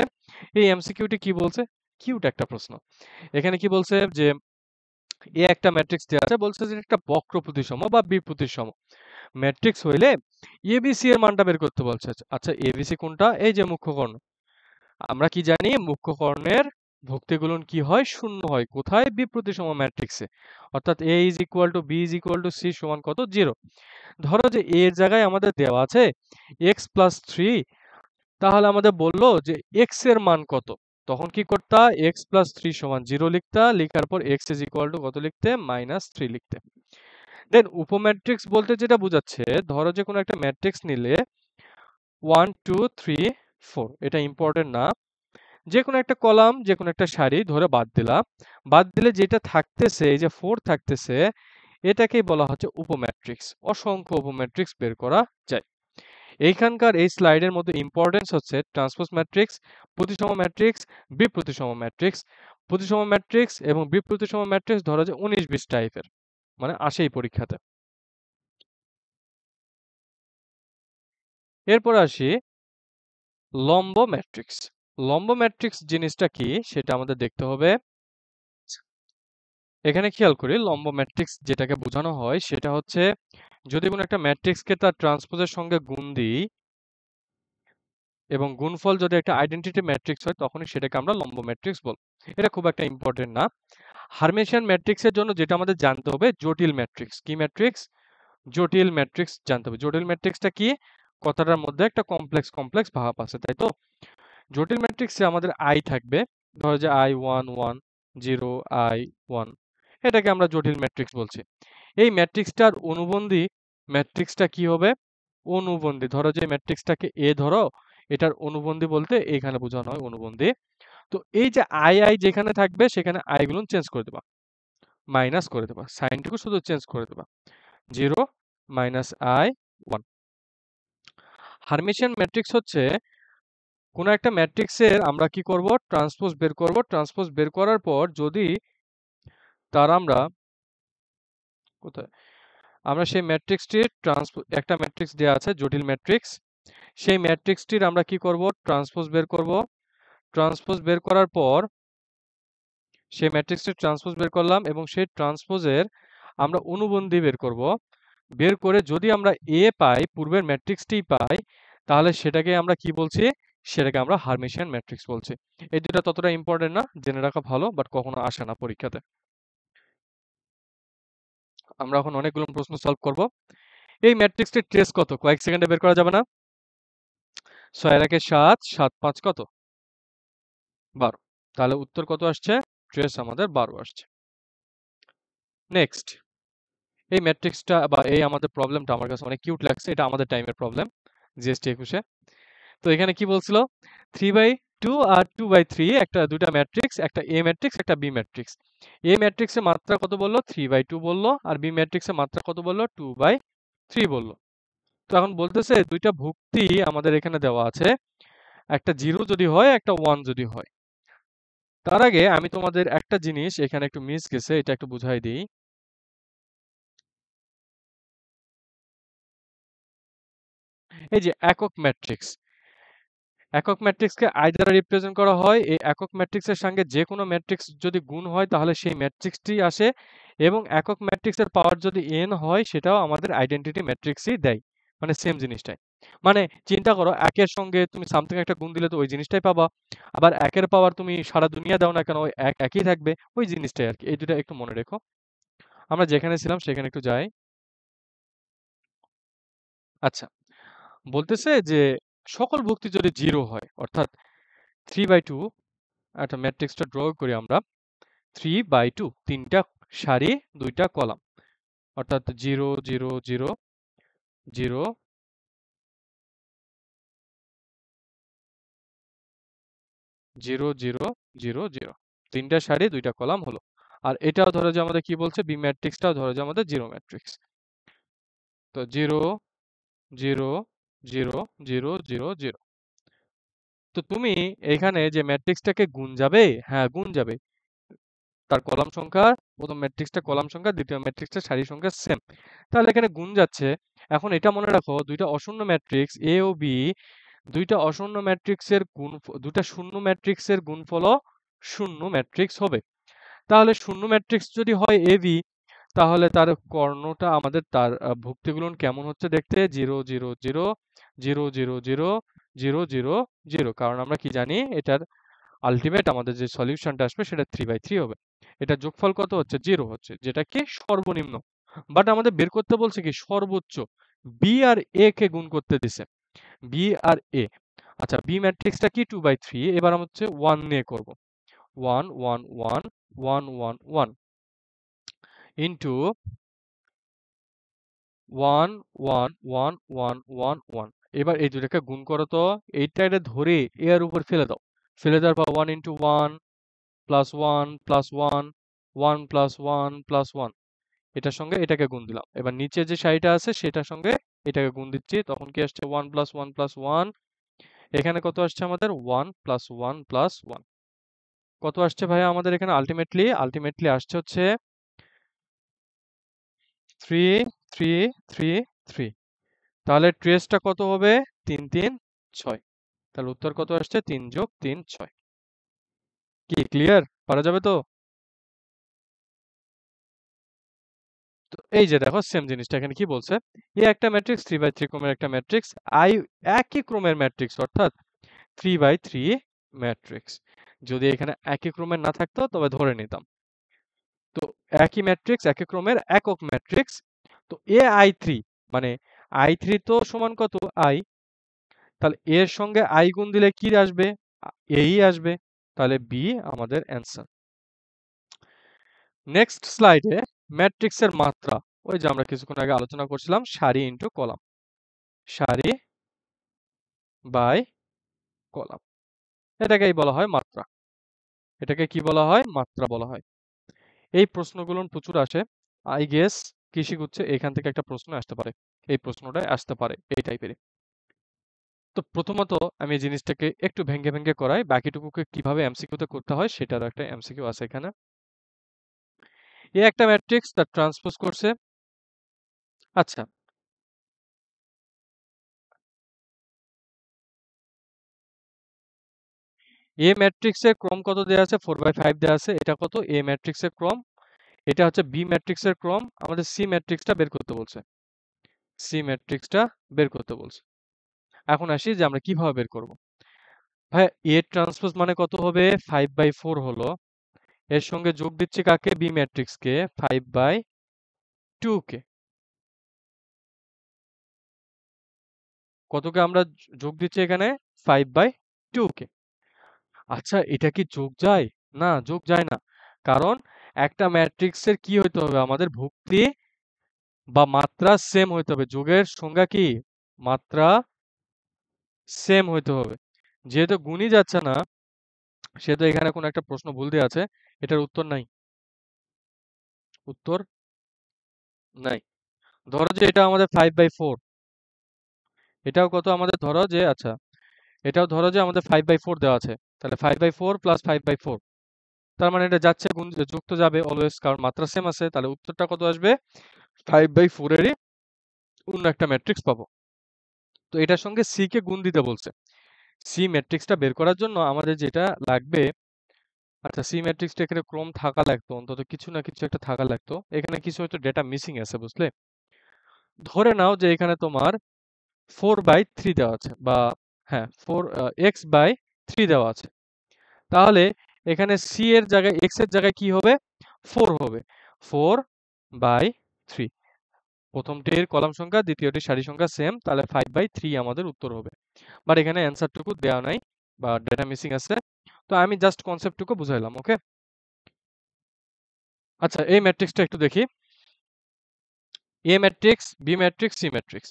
এই এমসিকিউটি কি বলছে, কিউট একটা প্রশ্ন। এখানে কি বলছে যে এ একটা ম্যাট্রিক্স দেয়া আছে, বলছে যে একটা বক্র প্রতিসম বা বিপ্রতিসম ম্যাট্রিক্স হইলে এবিসি এর মানটা বের করতে বলছে। আচ্ছা এবিসি কোনটা, এই যে মুখ্য কর্ণ। আমরা কি জানি মুখ্য কর্ণের ভুক্তিগুলন কি হয়? শূন্য হয়। কোথায়? বিপ্রতিসম ম্যাট্রিক্সে। অর্থাৎ a is equal to b is equal to c সমান কত? 0। ধরো যে a এর জায়গায় আমাদের দেওয়া আছে x plus 3, তাহলে আমাদের বলল যে x এর মান কত? তখন কি করতা? x plus 3 সমান 0 লিখতা, লিখার পর x is equal to কত লিখতে? -3 লিখতে। দেন উপম্যাট্রিক্স বলতে যেটা বোঝাচ্ছে, ধরো যে কোনো একটা ম্যাট্রিক্স নিলে 1 2 3 4, এটা ইম্পর্টেন্ট না, যে কোনো একটা কলাম, যে কোনো একটা সারি ধরে বাদ দিলাম, বাদ দিলে যেটা থাকতেছে, এই যে 4 থাকতেছে, এটাকেই বলা হচ্ছে উপম্যাট্রিক্স। অসংখ্য উপম্যাট্রিক্স বের করা যায়। এইখানকার এই স্লাইডের মধ্যে ইম্পর্টেন্স হচ্ছে ট্রান্সপোজ ম্যাট্রিক্স, প্রতিসম ম্যাট্রিক্স, বিপ্রতিসম ম্যাট্রিক্স। প্রতিসম ম্যাট্রিক্স এবং বিপ্রতিসম ম্যাট্রিক্স ধরো যে 19-20 টাইপের, মানে আসেই পরীক্ষাতে। এরপর আসি লম্ব ম্যাট্রিক্স। লম্ব ম্যাট্রিক্স জিনিসটা কি সেটা আমাদের দেখতে হবে। এখানে খেয়াল করি, লম্ব ম্যাট্রিক্স যেটাকে বোঝানো হয় সেটা হচ্ছে যদি কোনো একটা ম্যাট্রিক্সকে তার ট্রান্সপোজের সঙ্গে গুণ দিই এবং গুণফল যদি একটা আইডেন্টিটি ম্যাট্রিক্স হয়, তখনই সেটাকে আমরা লম্ব ম্যাট্রিক্স বলবো। এটা খুব একটা ইম্পর্টেন্ট না। হার্মিশিয়ান ম্যাট্রিক্সের জন্য যেটা আমাদের জানতে হবে, জটিল ম্যাট্রিক্স। কি ম্যাট্রিক্স? জটিল ম্যাট্রিক্স জানতে হবে। জটিল ম্যাট্রিক্সটা কি? কথাটার মধ্যে একটা কমপ্লেক্স কমপ্লেক্স ভাব আছে, তাই তো? জটিল ম্যাট্রিক্সে আমাদের আই থাকবে, ধরো যে i1 1 0 i1, এটাকে আমরা জটিল ম্যাট্রিক্স বলছি। এই ম্যাট্রিক্সটার অনুবন্ধী ম্যাট্রিক্সটা কি হবে? অনুবন্ধী। ধরো যে ম্যাট্রিক্সটাকে এ ধরো, এটার অনুবন্ধী বলতে এখানে বোঝানো হয় অনুবন্ধী। তো এই যে আই আই যেখানে থাকবে সেখানে আই গুলো চেঞ্জ করে দেবা, মাইনাস করে দেবা, সাইনটুকু শুধু চেঞ্জ করে দেবা, 0 -i1। হার্মিশিয়ান ম্যাট্রিক্স হচ্ছে কোনো একটা ম্যাট্রিক্সের আমরা কি করব? ট্রান্সপোজ বের করব। ট্রান্সপোজ বের করার পর যদি তার আমরা কোথায়, আমরা সেই ম্যাট্রিক্সটির একটা ম্যাট্রিক্স দেওয়া আছে জটিল ম্যাট্রিক্স, সেই ম্যাট্রিক্সটির আমরা কি করব? ট্রান্সপোজ বের করব। ট্রান্সপোজ বের করার পর সেই ম্যাট্রিক্সটির ট্রান্সপোজ বের করলাম এবং সেই ট্রান্সপোজের আমরা অনুবন্ধী বের করব। বের করে যদি আমরা এ পাই, পূর্বের ম্যাট্রিক্সটি পাই, তাহলে সেটাকে আমরা কি বলছি? সেটাকে আমরা হার্মিশিয়ান ম্যাট্রিক্স বলছি। এই দুটো ততটা ইম্পর্টেন্ট না, জেনে রাখা ভালো, বাট কখনো আসে না পরীক্ষাতে। আমরা এখন অনেকগুলো প্রশ্ন সলভ করব। এই ম্যাট্রিক্সটির ট্রেস কত? কয়েক সেকেন্ডে বের করা যাবে না? 6 এর একে 7, 7 5 কত? 12। তাহলে উত্তর কত আসছে? ট্রেস আমাদের 12 আসছে। নেক্সট, এই ম্যাট্রিক্সটা বা এই আমাদের প্রবলেমটা আমার কাছে অনেক কিউট লাগছে। এটা আমাদের টাইমের প্রবলেম, জিএসটি 21-এ। তো এখানে কি বলছিল? 3/2 আর 2/3 একটা দুইটা ম্যাট্রিক্স, একটা এ ম্যাট্রিক্স একটা বি ম্যাট্রিক্স। এ ম্যাট্রিক্সের মাত্রা কত বললো? 3/2 বললো, আর বি ম্যাট্রিক্সের মাত্রা কত বললো? 2/3 বললো। তো এখন বলতেছে দুইটা ভুক্তি আমাদের এখানে দেওয়া আছে, একটা 0 যদি হয়, একটা 1 যদি হয়। তার আগে আমি তোমাদের একটা জিনিস এখানে একটু মিস গেছে, এটা একটু বুঝাই দিই। এই যে একক ম্যাট্রিক্স, একক ম্যাট্রিক্সকে আই দ্বারা রিপ্রেজেন্ট করা হয়। এই একক ম্যাট্রিক্সের সঙ্গে যে কোনো ম্যাট্রিক্স যদি গুণ হয় তাহলে সেই ম্যাট্রিক্সটি আসে, এবং একক ম্যাট্রিক্সের পাওয়ার যদি n হয় সেটাও আমাদের আইডেন্টিটি ম্যাট্রিক্সই দেয়, মানে সেম জিনিসটাই। মানে চিন্তা করো, একের সঙ্গে তুমি সামথিং একটা গুণ দিলে তো ওই জিনিসটাই পাবা, আবার একের পাওয়ার তুমি সারা দুনিয়া দাও না কেন, ওই এক একই থাকবে, ওই জিনিসটাই আর কি। এই দুটো একটু মনে রেখো। আমরা যেখানে ছিলাম সেখানে একটু যাই। আচ্ছা, বলতেছে যে সকল ভুক্তি যদি 0 হয়, অর্থাৎ 3/2, একটা ম্যাট্রিক্সটা ড্র করি আমরা। 3/2, তিনটা সারি, দুইটা কলাম, অর্থাৎ 0 0 0 0 0 0 0 0, তিনটা সারি দুইটা কলাম হলো। আর এটাও ধরো যে আমাদের কি বলছে, বি ম্যাট্রিক্সটাও ধরো যে আমাদের 0 ম্যাট্রিক্স। তো 0 0 0 0 0 0। তো তুমি এখানে যে ম্যাট্রিক্সটাকে গুণ যাবে, হ্যাঁ গুণ যাবে, তার কলাম সংখ্যা, প্রথম ম্যাট্রিক্সটা কলাম সংখ্যা, দ্বিতীয় ম্যাট্রিক্সটা সারি সংখ্যা সেম, তাহলে এখানে গুণ যাচ্ছে। এখন এটা মনে রাখো, দুইটা অশূন্য ম্যাট্রিক্স এ ও বি, দুইটা অশূন্য ম্যাট্রিক্সের গুণ, দুইটা শূন্য ম্যাট্রিক্সের গুণফলও শূন্য ম্যাট্রিক্স হবে। তাহলে শূন্য ম্যাট্রিক্স যদি হয় এ বি, তাহলে তার কর্ণটা আমাদের, তার ভুক্তিগুলো কেমন হচ্ছে দেখতে? 0 0 0 0 0 0 0 0 0, কারণ আমরা কি জানি, এটার আলটিমেট আমাদের যে সলিউশনটা আসবে সেটা 3/3 হবে। এটা যোগফল কত হচ্ছে? 0 হচ্ছে, যেটা কি সর্বনিম্ন। বাট আমাদের বের করতে বলছে কি সর্বোচ্চ। বি আর এ কে গুণ করতে দিছে, বি আর এ। আচ্ছা, বি ম্যাট্রিক্সটা কি 2/3, এবার আমরা হচ্ছে 1 নিয়ে করব। 1 1 1 1 1 1 ইনটু 1 1 1 1 1 1। এবার এই দুটাকে গুণ করো তো। এইটা এটা ধরে এর উপর ফেলে দাও। ফেলে দেওয়ার পর 1 into 1 plus 1 plus 1 1 plus 1 plus 1, এটার সঙ্গে এটাকে গুণ দিলাম। এবার নিচে যে সারিটা আছে সেটার সঙ্গে এটাকে গুণ দিচ্ছি, তখন কি আসছে 1 প্লাস 1 প্লাস 1। এখানে কত আসছে আমাদের 1 প্লাস 1 প্লাস 1। কত আসছে ভাইয়া আমাদের এখানে আলটিমেটলি আসছে হচ্ছে 3 3 3 3। তাহলে ট্রেসটা কত হবে? 3 3 6। তাহলে উত্তর কত আসছে? 3 যোগ 3 6। কি ক্লিয়ার? পারা যাবে তো? তো এই যে দেখো সেম জিনিসটা এখানে কি বলছে, এ একটা ম্যাট্রিক্স 3/3 ক্রমের একটা ম্যাট্রিক্স, আই একই ক্রমের ম্যাট্রিক্স অর্থাৎ 3/3 ম্যাট্রিক্স। যদি এখানে একই ক্রমের না থাকতো তবে ধরে নিতাম। তো একই ম্যাট্রিক্স একই ক্রমের একক ম্যাট্রিক্স। তো এ আই থ্রি, মানে আই থ্রি তো সমান কত? আই। তাহলে এর সঙ্গে আই গুণ দিলে কি আসবে? এই আসবে। তাহলে বি আমাদের অ্যান্সার। নেক্সট স্লাইডে ম্যাট্রিক্সের মাত্রা, ওই যে আমরা কিছুক্ষণ আগে আলোচনা করছিলাম সারি ইনটু কলাম, সারি বাই কলাম, এটাকেই বলা হয় মাত্রা। এটাকে কি বলা হয়? মাত্রা বলা হয়। এই প্রশ্নগুলো প্রচুর আসে। আই গেস কৃষিগুচ্ছে এখান থেকে একটা প্রশ্ন আসতে পারে, এই প্রশ্নটা আসতে পারে এই টাইপের। তো প্রথমত আমি এই জিনিসটাকে একটু ভেঙে ভেঙে করাই, বাকিটুকুকে কিভাবে এমসিকিউতে করতে হয় সেটার একটা এমসিকিউ আছে এখানে। এ একটা ম্যাট্রিক্স তার ট্রান্সপোজ করছে। আচ্ছা, এ ম্যাট্রিক্সের ক্রম কত দেওয়া আছে? 4/5 দেওয়া আছে। এটা কত? এ ম্যাট্রিক্সের ক্রম। এটা হচ্ছে বি ম্যাট্রিক্সের ক্রম। আমাদের সি ম্যাট্রিক্সটা বের করতে বলছে, সি ম্যাট্রিক্সটা বের করতে বলছে। এখন আসি যে আমরা কিভাবে বের করব। ভাই এ ট্রান্সপোজ মানে কত হবে? 5/4 হলো। এর সঙ্গে যোগ দিচ্ছি কাকে? বি ম্যাট্রিক্সকে, 5/2 কে। কতকে আমরা যোগ দিচ্ছি এখানে? 5/2 কে। আচ্ছা, এটা কি যোগ যায়? না, যোগ যায় না। কারণ একটা ম্যাট্রিক্সের কি হইতে হবে? আমাদের ভুক্তি বা মাত্রা সেম হইতে হবে। যোগের সংজ্ঞা কি? মাত্রা সেম হইতে হবে। যেহেতু গুণই যাচ্ছে না, সেহেতু এখানে কোনো একটা প্রশ্ন ভুল দেওয়া আছে। এটার উত্তর নাই। উত্তর নাই। ধরো যে এটা আমাদের 5/4, এটাও কত আমাদের? ধরো যে আচ্ছা, এটাও ধরো যে আমাদের 5/4 দেওয়া আছে। তাহলে 5/4 প্লাস 5/4, তার মানে এটা যাচ্ছে গুণ, যোগ তো যাবে অলওয়েজ, কারণ মাত্রা সেম আছে। তাহলে উত্তরটা কত আসবে? 5/4 এরই অন্য একটা ম্যাট্রিক্স পাবো। তো এটার সঙ্গে সি কে গুণ দিতে বলছে। সি ম্যাট্রিক্সটা বের করার জন্য আমাদের যেটা লাগবে, আচ্ছা সি ম্যাট্রিক্সটা এখানে ক্রম থাকা লাগতো, অন্তত কিছু না কিছু একটা থাকা লাগতো। এখানে কিছু হয়তো ডেটা মিসিং আছে, বুঝলে? ধরে নাও যে এখানে তোমার 4/3 দেওয়া আছে, বা হ্যাঁ 4 x/3 দেওয়া আছে। তাহলে এখানে সি এর জায়গায়, এক্স এর জায়গায় কি হবে? 4 হবে। 4/3, প্রথমটির কলাম সংখ্যা, দ্বিতীয়টির সারি সংখ্যা সেম, তাহলে 5/3 আমাদের উত্তর হবে। বাট এখানে অ্যান্সারটুকু দেওয়া নাই বা ডেটা মিসিং আছে। তো আমি জাস্ট কনসেপ্টটুকু বুঝাইলাম, ওকে? আচ্ছা, এই ম্যাট্রিক্সটা একটু দেখি। A matrix, B matrix, C matrix.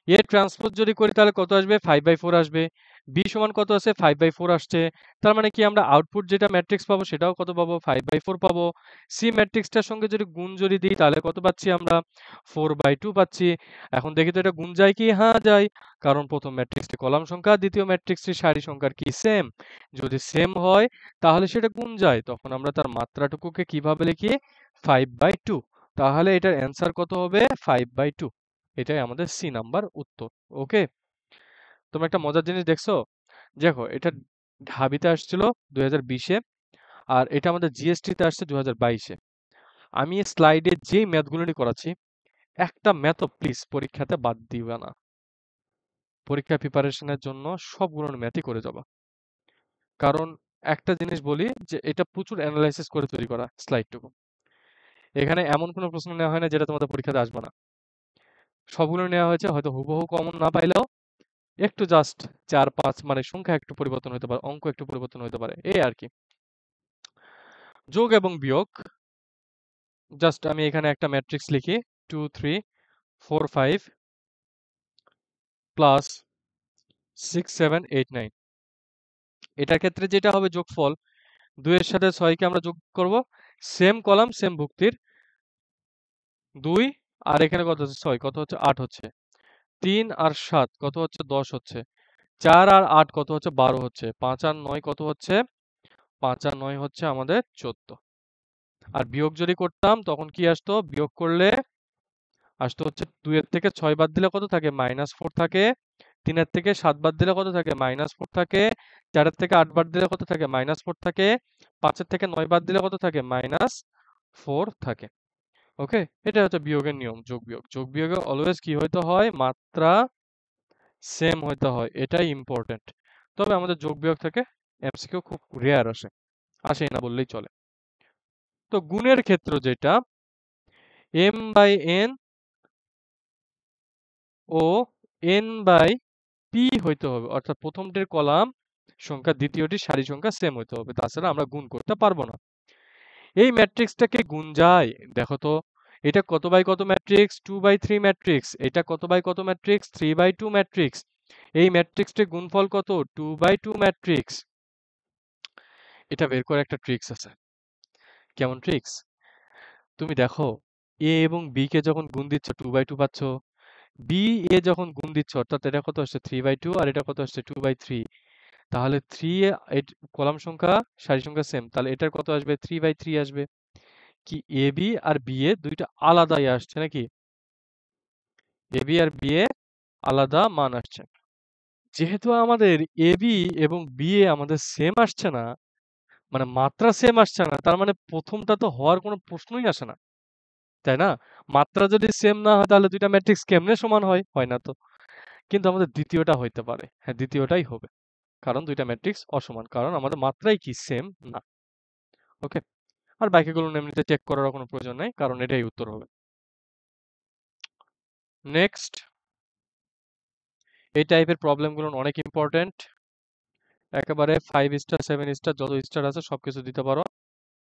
A transpose যদি করি তাহলে কত আসবে? 5/4 আসবে। বি সমান কত আছে? 5/4 আসছে। তার মানে কি আমরা আউটপুট যেটা ম্যাট্রিক্স পাবো সেটাও কত পাবো? 5/4 পাবো। সি ম্যাট্রিক্সটার সঙ্গে যদি গুণ যদি দিই তাহলে কত পাচ্ছি আমরা? 4/2 পাচ্ছি। এখন দেখি তো এটা গুণ যায় কি? হ্যাঁ যায়। কারণ প্রথম ম্যাট্রিক্সটি কলাম সংখ্যা, দ্বিতীয় ম্যাট্রিক্সটি সারি সংখ্যার কি সেম। যদি সেম হয় তাহলে সেটা গুণ যায়। তখন আমরা তার মাত্রাটুকুকে কিভাবে লিখি? 5/2। তাহলে এটার অ্যান্সার কত হবে? 5/2। এটাই আমাদের সি নাম্বার উত্তর। ওকে? তোমরা একটা মজার জিনিস দেখছো? দেখো, এটা ঢাবিতে আসছিল 2020-এ, আর এটা আমাদের জিএসটিতে আসছে 2022-এ। আমি স্লাইডে যেই ম্যাথগুলোই করাচ্ছি, একটা ম্যাথও প্লিজ পরীক্ষাতে বাদ দিবে না। পরীক্ষা প্রিপারেশনের জন্য সবগুলোর ম্যাথই করে যাবা। কারণ একটা জিনিস বলি যে এটা প্রচুর অ্যানালাইসিস করে তৈরি করা স্লাইডটুকু। এখানে এমন কোনো প্রশ্ন নেওয়া হয় না যেটা তোমাদের পরীক্ষাতে আসবে না। সবগুলো নেওয়া হয়েছে, হয়তো হুবহু কমন না পাইলেও একটু জাস্ট 4-5 মানে সংখ্যা একটু পরিবর্তন হতে পারে, অঙ্ক একটু পরিবর্তন হতে পারে, এই আর কি। যোগ এবং বিয়োগ, জাস্ট আমি এখানে একটা ম্যাট্রিক্স লিখি 2 3 4 5 প্লাস 6 7 8 9। এটার ক্ষেত্রে যেটা হবে যোগফল, 2 এর সাথে 6 কে আমরা যোগ করব, সেম কলাম সেম ভুক্তির, 2 আর এখানে কত হচ্ছে 6, কত হচ্ছে 8 হচ্ছে, 3 আর 7 কত হচ্ছে 10 হচ্ছে, 4 আর 8 কত হচ্ছে 12 হচ্ছে, 5 আর 9 কত হচ্ছে, 5 আর 9 হচ্ছে আমাদের 14। আর বিয়োগ যদি করতাম তখন কি আসতো, বিয়োগ করলে আসতো হচ্ছে 2 এর থেকে 6 বাদ দিলে কত থাকে, -4 থাকে, 3 এর থেকে 7 বাদ দিলে কত থাকে, -4 থাকে, 4 এর থেকে 8 বাদ দিলে কত থাকে, -4 থাকে, 5 এর থেকে 9 বাদ দিলে কত থাকে, -4 থাকে। ওকে, এটা হচ্ছে বিয়োগের নিয়ম, যোগ বিয়োগ। যোগ বিয়োগে অলওয়েজ কি হইতে হয়, মাত্রা সেম হইতে হয়, এটাই ইম্পর্টেন্ট। তবে আমাদের যোগ বিয়োগ থেকে এমসিকিউ খুব রেয়ার আসে, আসেই না বললেই চলে। তো গুণের ক্ষেত্র যেটা, m বাই n ও n বাই p হইতে হবে, অর্থাৎ প্রথমটির কলাম সংখ্যা দ্বিতীয়টির সারি সংখ্যা সেম হইতে হবে, তাছাড়া আমরা গুণ করতে পারবো না। এই ম্যাট্রিক্সটাকে গুণ যায়, দেখো তো এটা কত বাই কত ম্যাট্রিক্স, 2/3 ম্যাট্রিক্স, এটা কত বাই কত ম্যাট্রিক্স, 3/2 ম্যাট্রিক্স। এই ম্যাট্রিক্সটির গুণফল কত, 2/2 ম্যাট্রিক্স। এটা বের করে একটা ট্রিক্স আছে। কেমন ট্রিক্স? তুমি দেখো এ এবং বি কে যখন গুণ দিচ্ছ 2/2 পাচ্ছ, বি এ যখন গুণ দিচ্ছ অর্থাৎ এটা কত আসছে 3/2 আর এটা কত আসছে 2/3, তাহলে 3 এ কলাম সংখ্যা সারি সংখ্যা সেম, তাহলে এটার কত আসবে, 3/3 আসবে। কি A B R B A দুইটা আলাদাই আসছে নাকি, A B R B A আলাদা মান আসছে। যেহেতু আমাদের এ বি এবং বি এ আমাদের সেম আসছে না, মানে মাত্রা সেম আসছে না, তার মানে প্রথমটা তো হওয়ার কোনো প্রশ্নই আসে না, তাই না? মাত্রা যদি সেম না হয় তাহলে দুইটা ম্যাট্রিক্স কেমনে সমান হয়, হয় না তো। কিন্তু আমাদের দ্বিতীয়টা হইতে পারে, হ্যাঁ দ্বিতীয়টাই হবে, কারণ দুইটা ম্যাট্রিক্স অসমান, কারণ আমাদের মাত্রাই কি সেম না। ওকে, আর বাকিগুলো এমনিতে চেক করার কোনো প্রয়োজন নাই, কারণ এটাই উত্তর হবে। নেক্সট, এই টাইপের প্রবলেমগুলো অনেক ইম্পর্টেন্ট, একেবারে 5 স্টার 7 স্টার যত স্টার আছে সবকিছু দিতে পারো,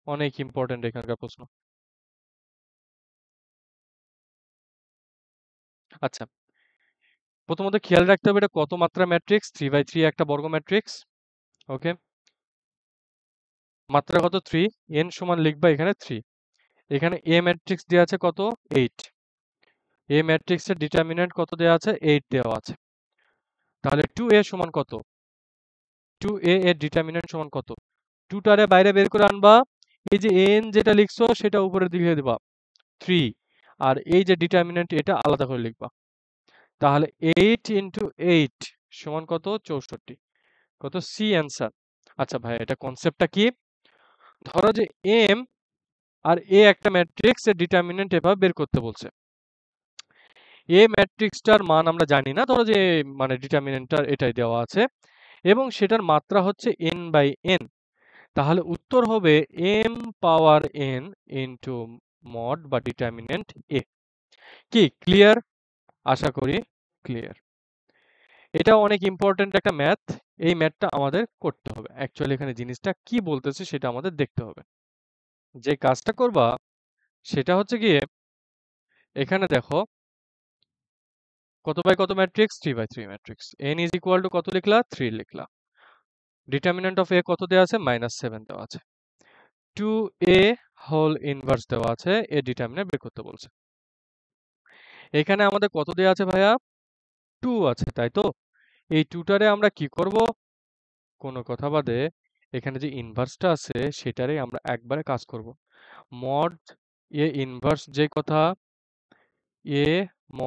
অনেক ইম্পর্টেন্ট এখানকার প্রশ্ন। আচ্ছা, প্রথমত খেয়াল রাখতে হবে এটা কত মাত্রা ম্যাট্রিক্স, 3/3 একটা বর্গ ম্যাট্রিক্স। ওকে, মাত্রা কত 3, n সমান লিখবা এখানে 3। এখানে এ ম্যাট্রিক্স দেওয়া আছে কত, 8। এ ম্যাট্রিক্সের ডিটারমিন্যান্ট কত দেওয়া আছে, 8 দেওয়া আছে। তাহলে 2a সমান কত, 2a এর ডিটারমিন্যান্ট সমান কত, 2টারে বাইরে বের করে আনবা, এই যে n যেটা লিখছো সেটা উপরে লিখে দিবা 3, আর এই যে ডিটারমিন্যান্ট এটা আলাদা করে লিখবা। তাহলে 8 ইন্টু 8 সমান কত, 64, কত, সি অ্যান্সার। আচ্ছা ভাই, এটা কনসেপ্টটা কি, ধরো যে এম আর এ একটা ম্যাট্রিক্স এর ডিটারমিন্যান্ট এভাবে বের করতে বলছে। এ ম্যাট্রিক্সটার মান আমরা জানি না, ধরো যে মানে ডিটারমিন্যান্টটার এটাই দেওয়া আছে এবং সেটার মাত্রা হচ্ছে n বাই n, তাহলে উত্তর হবে m পাওয়ার n ইন্টু মড বা ডিটারমিন্যান্ট এ। কি ক্লিয়ার? আশা করি ক্লিয়ার। এটা অনেক ইম্পর্টেন্ট একটা ম্যাথ, এই ম্যাথটা আমাদের করতে হবে। অ্যাকচুয়ালি এখানে জিনিসটা কি বলতেছে সেটা আমাদের দেখতে হবে। যে কাজটা করবা সেটা হচ্ছে গিয়ে, এখানে দেখো কত বাই কত matrix, 3/3 matrix, n is equal two কত লিখলা, 3 লিখলা। ডিটারমিন্যান্ট অফ a কত দেওয়া আছে, -7 দেওয়া আছে। 2a হোল ইনভার্স দেওয়া আছে, এর ডিটারমিন্যান্ট বের করতে বলছে। এখানে আমাদের কত দেওয়া আছে ভাইয়া, 2 আছে, তাই তো? এই 2টারে আমরা কি করব, কোনো কথা বাদে এখানে যে ইনভার্সটা আছে সেটারে আমরা একবারে কাজ করব। মড এ ইনভার্স যে কথা, এ ম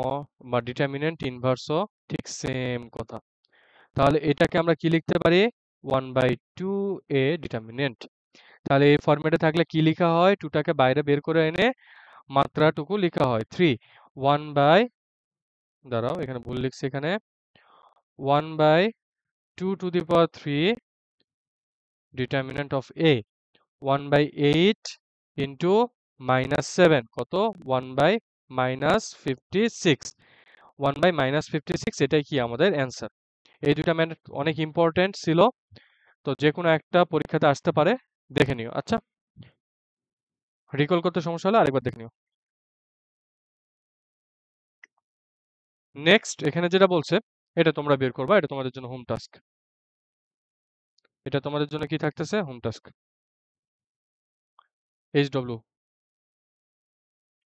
বা ডিটারমিন্যান্ট ইনভার্সও ঠিক সেম কথা। তাহলে এটাকে আমরা কি লিখতে পারি, 1/2 এ ডিটারমিন্যান্ট। তাহলে এই ফরম্যাটে থাকলে কি লেখা হয়, 2টাকে বাইরে বের করে এনে মাত্রাটুকু লেখা হয় 3, 1 বাই, দাঁড়াও এখানে ভুল লিখছি, এখানে 1/2 two the power 3 determinant of A 1/8 into -7 কত 1/-56 1/-56 এটাই কি আমাদের অ্যান্সার। এই দুটা ম্যাথ অনেক ইম্পর্টেন্ট ছিল, তো যে কোনো একটা পরীক্ষাতে আসতে পারে, দেখে নিও। আচ্ছা, রিকল করতে সমস্যা হলে আরেকবার দেখে নিও। নেক্সট এখানে যেটা বলছে এটা তোমরা বের করবা, এটা তোমাদের জন্য হোম টাস্ক। এটা তোমাদের জন্য কি থাকতেছে, হোম টাস্ক। HW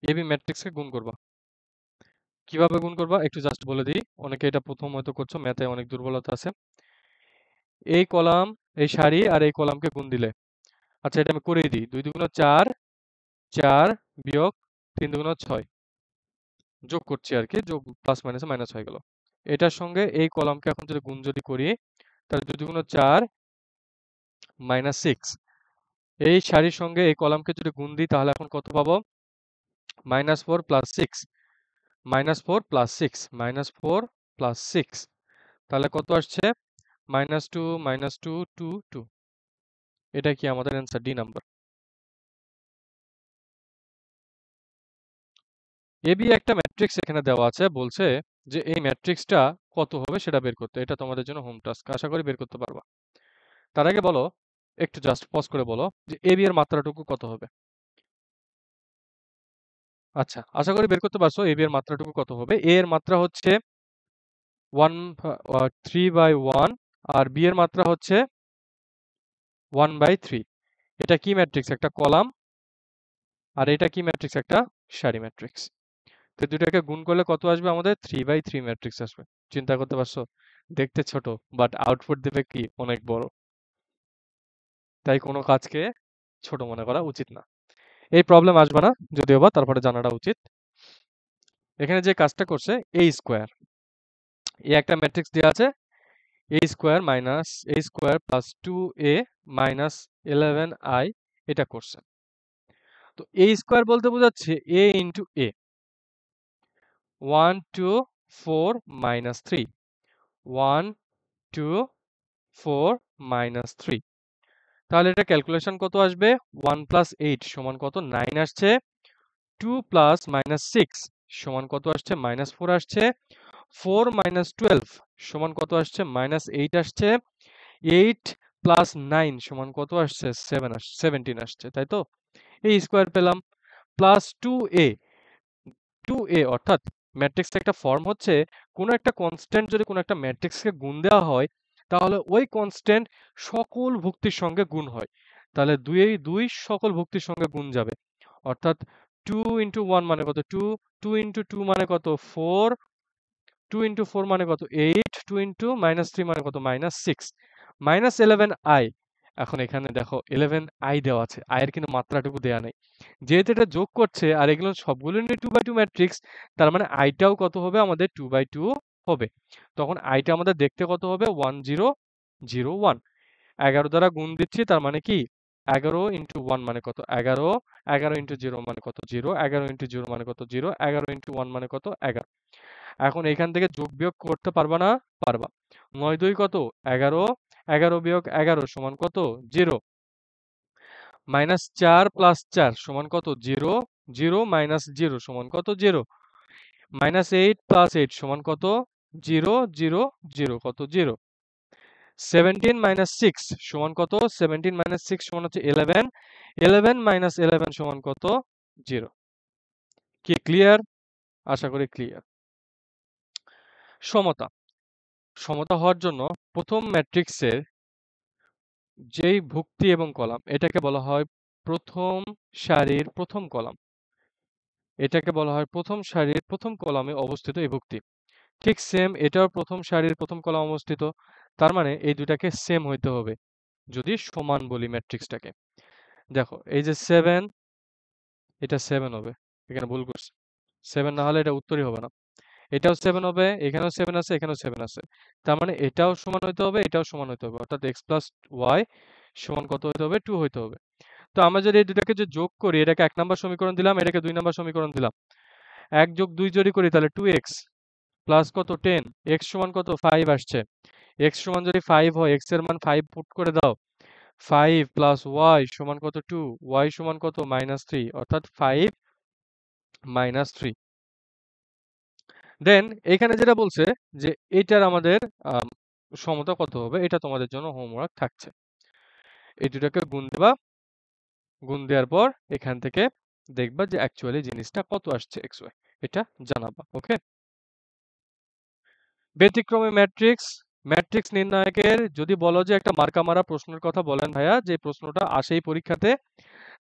এবি ম্যাট্রিক্সকে গুণ করবা। কিভাবে গুণ করবা একটু জাস্ট বলে দিই, অনেকে এটা প্রথম হয়তো করছো, ম্যাথে অনেক দুর্বলতা আছে। এই কলাম, এই সারি আর এই কলামকে গুণ দিলে, আচ্ছা এটা আমি করেই দিই, 2 দুগুণ 4, 4 বিয়োগ 3 দুগুণ 6, যোগ করছি আর কি, যোগ প্লাস মাইনাসে মাইনাস হয়ে গেল। এটার সঙ্গে এই কলামকে এখন যদি গুণ যদি করি, তাহলে 2 দুগুণ 4 -6, এই সারির সঙ্গে এই কলামকে যদি গুণ দিই তাহলে এখন কত পাবো, -4 + 6, -4 + 6, -4 + 6, তাহলে কত আসছে, -2 -2 2 2। এটা কি আমাদের অ্যান্সার, ডি নাম্বার। এবি একটা ম্যাট্রিক্স এখানে দেওয়া আছে, বলছে যে এই ম্যাট্রিক্সটা কত হবে সেটা বের করতে। এটা তোমাদের জন্য হোম টাস্ক, আশা করি বের করতে পারবা। তার আগে বলো, একটু জাস্ট পজ করে বলো যে এবি এর মাত্রাটুকু কত হবে। আচ্ছা, আশা করি বের করতে পারছো এবি এর মাত্রাটুকু কত হবে। এ এর মাত্রা হচ্ছে 3/1 আর বি এর মাত্রা হচ্ছে 1/3। এটা কি ম্যাট্রিক্স, একটা কলাম, আর এটা কি ম্যাট্রিক্স, একটা সারি ম্যাট্রিক্স। তো দুটাকে গুণ করলে কত আসবে আমাদের, 3/3 ম্যাট্রিক্স আসবে। চিন্তা করতে পারছো, দেখতে ছোট বাট আউটপুট দেবে কি অনেক বড়। তাই কোনো কাজকে ছোট মনে করা উচিত না। এই প্রবলেম আসবে না যদিও বা, তারপরে জানাটা উচিত। এখানে যে কাজটা করছে a স্কোয়ার, এই একটা ম্যাট্রিক্স দেওয়া আছে, a square minus a square plus 2a minus 11i, এটা করছে। তো a স্কোয়ার বলতে বোঝাচ্ছে a ইন্টু a, 1 2 4 -3, 1 2 4 -3। তাহলে এটা ক্যালকুলেশন কত আসবে, 1 + 8 সমান কত, 9 আসছে। 2 + -6 সমান কত আসছে, -4 আসছে। 4 - 12 সমান কত আসছে, -8 আসছে। 8 + 9 সমান কত আসছে, 17 আসছে, তাই তো। এই স্কোয়ার পেলাম, প্লাস 2a, 2a অর্থাৎ ম্যাট্রিক্সটা একটা ফর্ম হচ্ছে, কোনো একটা কনস্ট্যান্ট যদি কোনো একটা ম্যাট্রিক্সকে গুণ দেওয়া হয় তাহলে ওই কনস্ট্যান্ট সকল ভুক্তির সঙ্গে গুণ হয়। তাহলে 2 সকল ভুক্তির সঙ্গে গুণ যাবে, অর্থাৎ 2 × 1 মানে কত, 2, 2 × 2 মানে কত, 4, 2 × 4 মানে কত, 8, 2 × -3 মানে কত, -6, -11i। এখন এখানে দেখো 11i দেওয়া আছে, i এর কিন্তু মাত্রাটুকু দেওয়া নেই। যেহেতু এটা যোগ করছে আর এগুলো সবগুলো নিয়ে 2/2 ম্যাট্রিক্স, তার মানে iটাও কত হবে আমাদের, 2/2 হবে। তখন iটা আমাদের দেখতে কত হবে, 1001। 11 দ্বারা গুণ দিচ্ছি, তার মানে কি 11 × 1 মানে কত, 11, 11 × 0 মানে কত, 0, 11 × 0 মানে কত, 0, 11 × 1 মানে কত, 11। এখন এখান থেকে যোগ বিয়োগ করতে পারবা না, পারবা। 9 2 কত, 11, 11 বিয়োগ 11 সমান কত, 0, -4 + 4 সমান কত, 0, 0 - 0 সমান কত, 0, -8 + 8 সমান কত, 0, 0, 0 কত, 0, 17 - 6 সমান কত, 17 - 6 সমান হচ্ছে 11, 11 - 11 সমান কত, 0। কি ক্লিয়ার? আশা করি ক্লিয়ার। সমতা, সমতা হওয়ার জন্য প্রথম ম্যাট্রিক্সের যেই ভুক্তি এবং কলাম, এটাকে বলা হয় প্রথম সারির প্রথম কলাম। এটাকে বলা হয় প্রথম সারির প্রথম কলামে অবস্থিত এই ভুক্তি। ঠিক সেম এটাও প্রথম সারির প্রথম কলাম অবস্থিত, তার মানে এই দুটাকে সেম হইতে হবে যদি সমান বলি ম্যাট্রিক্সটাকে। দেখো এই যে 7, এটা 7 হবে, এখানে ভুল করছি, 7 না হলে এটা উত্তরই হবে না। এটাও 7 হবে, এখানেও 7 আছে, এখানেও 7 আছে, তার মানে এটাও সমান হইতে হবে, এটাও সমান হইতে হবে, অর্থাৎ x + y সমান কত হইতে হবে, 2 হইতে হবে। তো আমরা যদি এই দুটাকে যে যোগ করি, এটাকে 1 নাম্বার সমীকরণ দিলাম, এটাকে 2 নাম্বার সমীকরণ দিলাম, 1 + 2 যদি করি তাহলে 2x প্লাস কত, 10, x সমান কত, 5 আসছে। x সমান যদি 5 হয়, x এর মান 5 পুট করে দাও, 5 প্লাস ওয়াই সমান কত 2, ওয়াই সমান কত -3, অর্থাৎ 5 -3। দেন এখানে যেটা বলছে যে এটার আমাদের সমতা কত হবে, এটা তোমাদের জন্য হোমওয়ার্ক থাকছে। এই দুটাকে গুণ দেবা, গুণ দেওয়ার পর এখান থেকে দেখবা যে অ্যাকচুয়ালি জিনিসটা কত আসছে এক্স ওয়াই, এটা জানাবা। ওকে, ব্যতিক্রমী ম্যাট্রিক্স, ম্যাট্রিক্স নির্ণায়কের যদি বলো যে একটা মার্কা মারা প্রশ্নের কথা বলেন ভাইয়া, যে প্রশ্নটা আসেই পরীক্ষাতে,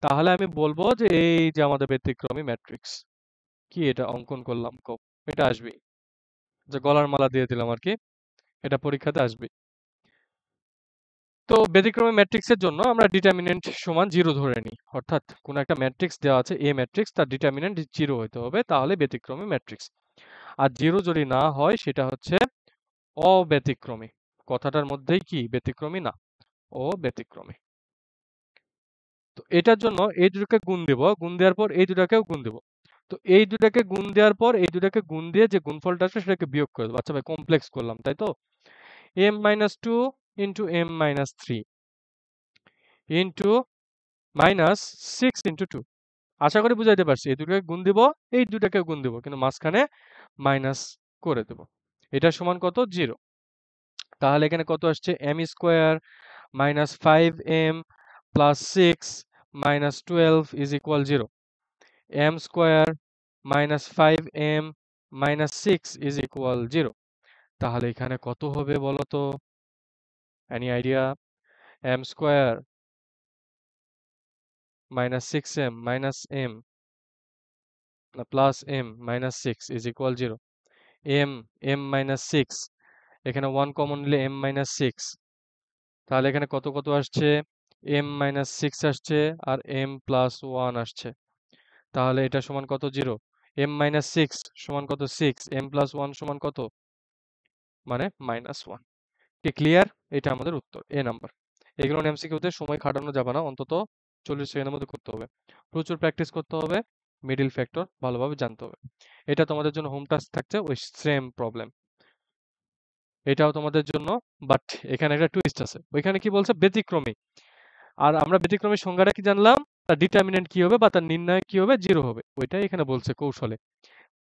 তাহলে আমি বলবো যে এই যে আমাদের ব্যতিক্রমী ম্যাট্রিক্স। কি এটা অঙ্কন করলাম, এটা আসবেই, যে গলার মালা দিয়ে দিলাম আর কি, এটা পরীক্ষাতে আসবে। তো ব্যতিক্রমী ম্যাট্রিক্সের জন্য আমরা ডিটারমিনেন্ট সমান 0 ধরে নিই, অর্থাৎ কোন একটা ম্যাট্রিক্স দেওয়া আছে এ ম্যাট্রিক্স, তার ডিটারমিনেন্ট 0 হতে হবে, তাহলে ব্যতিক্রমী ম্যাট্রিক্স। আর 0 যদি না হয় সেটা হচ্ছে অব্যতিক্রমী। কথাটার মধ্যেই কি ব্যতিক্রমী না, অব্যতিক্রমী। তো এটার জন্য এই দুটোকে গুণ দেব, গুণ দেওয়ার পর এই দুটাকেও গুণ দেব। তো এই দুটাকে গুণ দেওয়ার পর এই দুটাকে গুণ দিয়ে যে গুণফলটা আসবে সেটাকে বিয়োগ করে দেবো। আচ্ছা ভাই, কমপ্লেক্স করলাম তাই তো, m-2 into m-3 into -6 into 2। আশা করি বুঝাইতে পারছি। এই দুটাকে গুণ দিব, এই দুটাকে গুণ দিব, কিন্তু মাঝখানে মাইনাস করে দেব। এটা সমান কত 0। তাহলে এখানে কত আসছে m² -5m plus 6 -12 is equal 0। m² -5m -6 is equal 0। তাহলে এখানে কত হবে বলো তো, any idea? m² -6m -m না plus m -6 is equal 0। m -6, এখানে 1 কমন নিলে m -6, তাহলে এখানে কত কত আসছে m -6 আসছে আর m প্লাস 1 আসছে, তাহলে এটা সমান কত 0। m -6 সমান কত 6, m প্লাস 1 সমান কত, মানে -1। কি ক্লিয়ার? এটা আমাদের উত্তর, এ নাম্বার। এগুলো এমসিকিউতে সময় খাটানো যাবে না, অন্তত 40 সেকেন্ডের মধ্যে করতে হবে, প্রচুর প্র্যাকটিস করতে হবে, মিডল ফ্যাক্টর ভালোভাবে জানতে হবে। এটা তোমাদের জন্য হোম টাস্ক থাকছে, ওই সেম প্রবলেম এটাও তোমাদের জন্য, বাট এখানে একটা টুইস্ট আছে। ওইখানে কি বলছে ব্যতিক্রমী, আর আমরা ব্যতিক্রমীর সংজ্ঞাটা কি জানলাম, তার ডিটারমিনেন্ট কি হবে বা তার নির্ণায়ক কি হবে, 0 হবে। ওইটাই এখানে বলছে কৌশলে,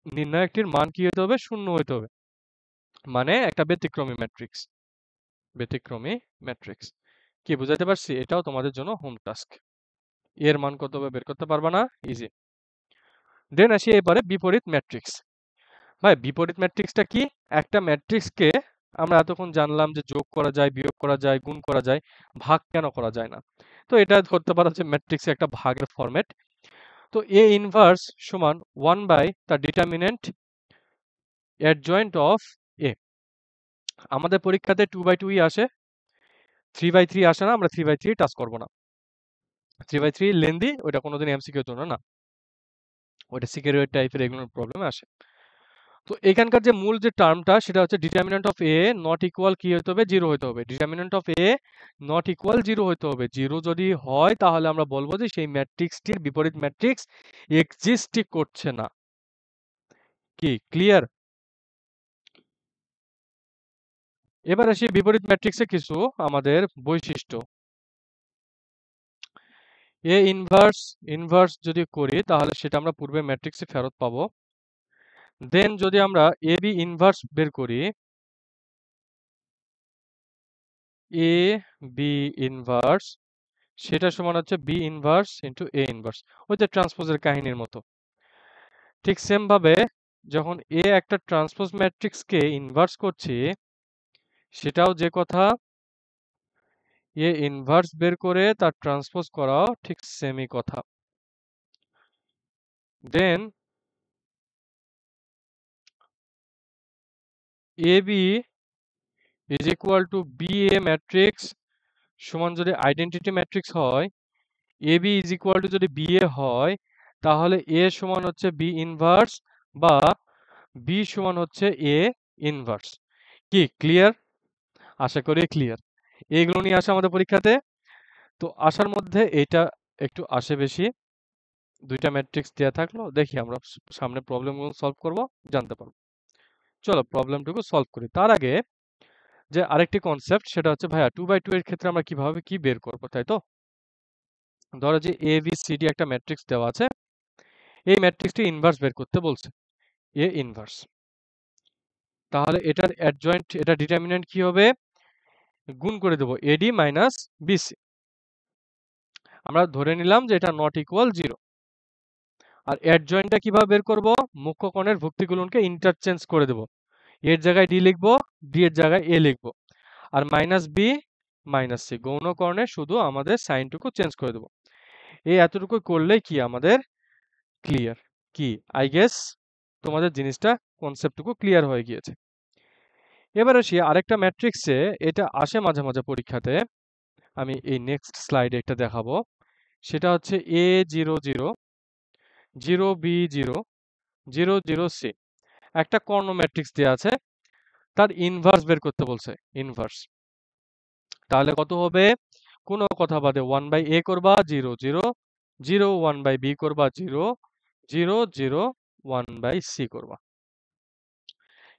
নির্ণায়কটির মান কি হতে হবে, 0 হতে হবে, মানে একটা ব্যতিক্রমী ম্যাট্রিক্স। ব্যতিক্রমী ম্যাট্রিক্স কি বুঝাতে পারছি? এটাও তোমাদের জন্য হোম টাস্ক। এর মান কত হবে বের করতে পারবা না, ইজি। দেন আসি এবারে বিপরীত ম্যাট্রিক্স। ভাই বিপরীত ম্যাট্রিক্সটা কি? একটা ম্যাট্রিক্সকে আমরা এতক্ষণ জানলাম যে যোগ করা যায়, বিয়োগ করা যায়, গুণ করা যায়, ভাগ কেন করা যায় না? তো এটা ধরতে পারো যে ম্যাট্রিক্সের একটা ভাগের ফরম্যাট। তো এ ইনভার্স সমান 1 বাই তার ডিটারমিনেন্ট অ্যাডজয়েন্ট অফ এ। আমাদের পরীক্ষাতে 2/2 আসে, 3/3 আসে না, আমরা 3/3 টাচ করব না। 3/3 লেন্দি, ওইটা কোনোদিন এমসিকিউর জন্য না, ওইটা সিকিউরিটি টাইপের এগুলোর প্রবলেমে আসে। তো এখানকার যে মূল যে টার্মটা সেটা হচ্ছে determinant of A not equal কি হতে হবে, 0 হতে হবে। Determinant of A not equal 0 হতে হবে। 0 যদি হয় তাহলে আমরা বলবো যে সেই ম্যাট্রিক্সটির বিপরীত ম্যাট্রিক্স এক্সিস্টই করছে না। কি ক্লিয়ার? এবার আসি বিপরীত ম্যাট্রিক্সে কিছু আমাদের বৈশিষ্ট্য। এ ইনভার্স ইনভার্স যদি করি তাহলে সেটা আমরা পূর্বের ম্যাট্রিক্সে ফেরত পাবো। দেন যদি আমরা এ বি ইনভার্স বের করি, এ বি ইনভার্স সেটা সমান হচ্ছে B inverse into A inverse, ওই যে ট্রান্সপোজের কাহিনীর মতো। ঠিক সেম ভাবে যখন এ একটা ট্রান্সপোজ ম্যাট্রিক্সকে ইনভার্স করছি, সেটাও যে কথা, এ ইনভার্স বের করে তার ট্রান্সপোজ করাও ঠিক সেমই কথা। Then A B is equal to B A matrix সমান যদি আইডেন্টিটি ম্যাট্রিক্স হয়, A B is equal to যদি বি এ হয়, তাহলে এ সমান হচ্ছে বি ইনভার্স বা বি সমান হচ্ছে এ ইনভার্স। কি ক্লিয়ার? আশা করি ক্লিয়ার। এইগুলো নিয়ে আসে আমাদের পরীক্ষাতে। তো আসার মধ্যে এটা একটু আসে বেশি। দুইটা ম্যাট্রিক্স দেয়া থাকলো, দেখি আমরা সামনে প্রবলেমগুলো সলভ করব, জানতে পারবো। চলো প্রবলেমটুকু সলভ করি। তার আগে যে আরেকটি কনসেপ্ট, সেটা হচ্ছে ভাইয়া 2/2 এর ক্ষেত্রে আমরা কিভাবে কি বের করব, তাই তো? ধরো যে এ বি সি ডি একটা ম্যাট্রিক্স দেওয়া আছে, এই ম্যাট্রিক্সটি ইনভার্স বের করতে বলছে, এ ইনভার্স। তাহলে এটার অ্যাডজয়েন্ট, এটা ডিটারমিন্যান্ট কি হবে? গুণ করে দেব এডি মাইনাস বিসি। আমরা ধরে নিলাম যে এটা নট ইকুয়াল 0। আর অ্যাডজয়েন্টটা কিভাবে বের করব? মুখ্য কোণের ভুক্তিগুলনকে ইন্টারচেঞ্জ করে দেব। এর জায়গায় ডি লিখব, ডি এর জায়গায় এ লিখব। আর মাইনাস বি মাইনাস সি, গৌণ কর্ণে শুধু আমাদের সাইনটুকু চেঞ্জ করে দেব। এই এতটুকু করলেই কি আমাদের ক্লিয়ার। কি আই গেস তোমাদের জিনিসটা, কনসেপ্টটুকু ক্লিয়ার হয়ে গিয়েছে। এবার আসি আরেকটা ম্যাট্রিক্সে, এটা আসে মাঝে মাঝে পরীক্ষাতে, আমি এই নেক্সট স্লাইডে একটা দেখাবো। সেটা হচ্ছে এ 0 0 0 বি 0 0 0 সি, একটা কর্ণ ম্যাট্রিক্স দেওয়া আছে, তার ইনভার্স বের করতে বলছে, ইনভার্স। তাহলে কত হবে? কোনো কথা বাদে 1/a করবা 0 0 0, 1/b করবা 0 0 0, 1/c করবা।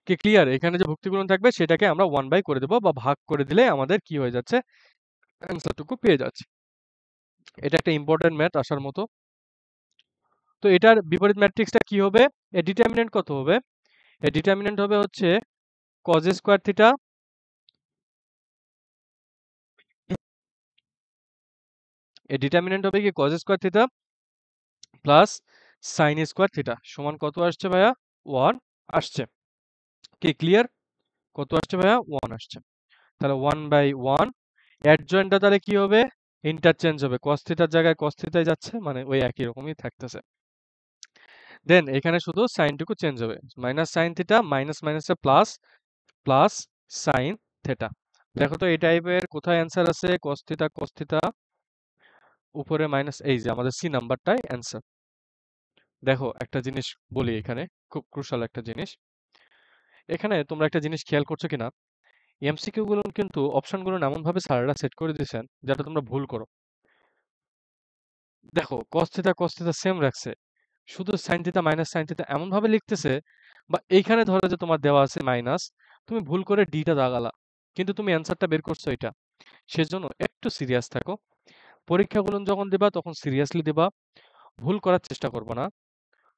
কি ক্লিয়ার? এখানে যে ভুক্তিগুলো থাকবে সেটাকে আমরা 1/, করে দেব, বা ভাগ করে দিলে আমাদের কি হয়ে যাচ্ছে, অ্যান্সারটুকু পেয়ে যাচ্ছে। এটা একটা ইম্পর্টেন্ট ম্যাথ আসার মতো। তো এটার বিপরীত ম্যাট্রিক্সটা কি হবে? এর ডিটারমিন্যান্ট কত হবে? এর ডিটারমিন্যান্ট হবে হচ্ছে cos স্কয়ার থিটা এর ডিটারমিন্যান্ট হবে কি cos square theta plus sin square theta সমান কত আসছে ভাইয়া? 1 আসছে। কি ক্লিয়ার? কত আসছে ভাইয়া? 1 আসছে। তাহলে 1/1, অ্যাডজয়েন্টটা তাহলে কি হবে? ইন্টারচেঞ্জ হবে, cos থিটার জায়গায় cos থিটাই যাচ্ছে, মানে ওই একই রকমই থাকতেছে। দেন এখানে শুধু সাইনটুকু চেঞ্জ হবে, মাইনাস সাইন থিটা মাইনাস মাইনাসে প্লাস, প্লাস সাইন থিটা। দেখো তো এই টাইপের কোথায় অ্যান্সার আছে? cos থিটা cos থিটা, উপরে মাইনাস, এই যে আমাদের সি নাম্বারটাই অ্যান্সার। দেখো একটা জিনিস বলি এখানে, খুব ক্রুশাল একটা জিনিস। এখানে তোমরা একটা জিনিস খেয়াল করছো কিনা, এমসিকিউ গুলো কিন্তু অপশনগুলো এমন ভাবে স্যাররা সেট করে দিয়েছেন যাতে তোমরা ভুল করো। দেখো cos থিটা সেম রাখছে, শুধু sin theta minus sin theta এমন ভাবে লিখতেছে, বা এইখানে ধরো যে তোমার দেওয়া আছে মাইনাস, তুমি ভুল করে ডিটা দাগালা, কিন্তু তুমি অ্যান্সারটা বের করছো এটা। সেজন্য একটু সিরিয়াস থাকো, পরীক্ষাগুলো যখন দিবা তখন সিরিয়াসলি দিবা, ভুল করার চেষ্টা করবে না।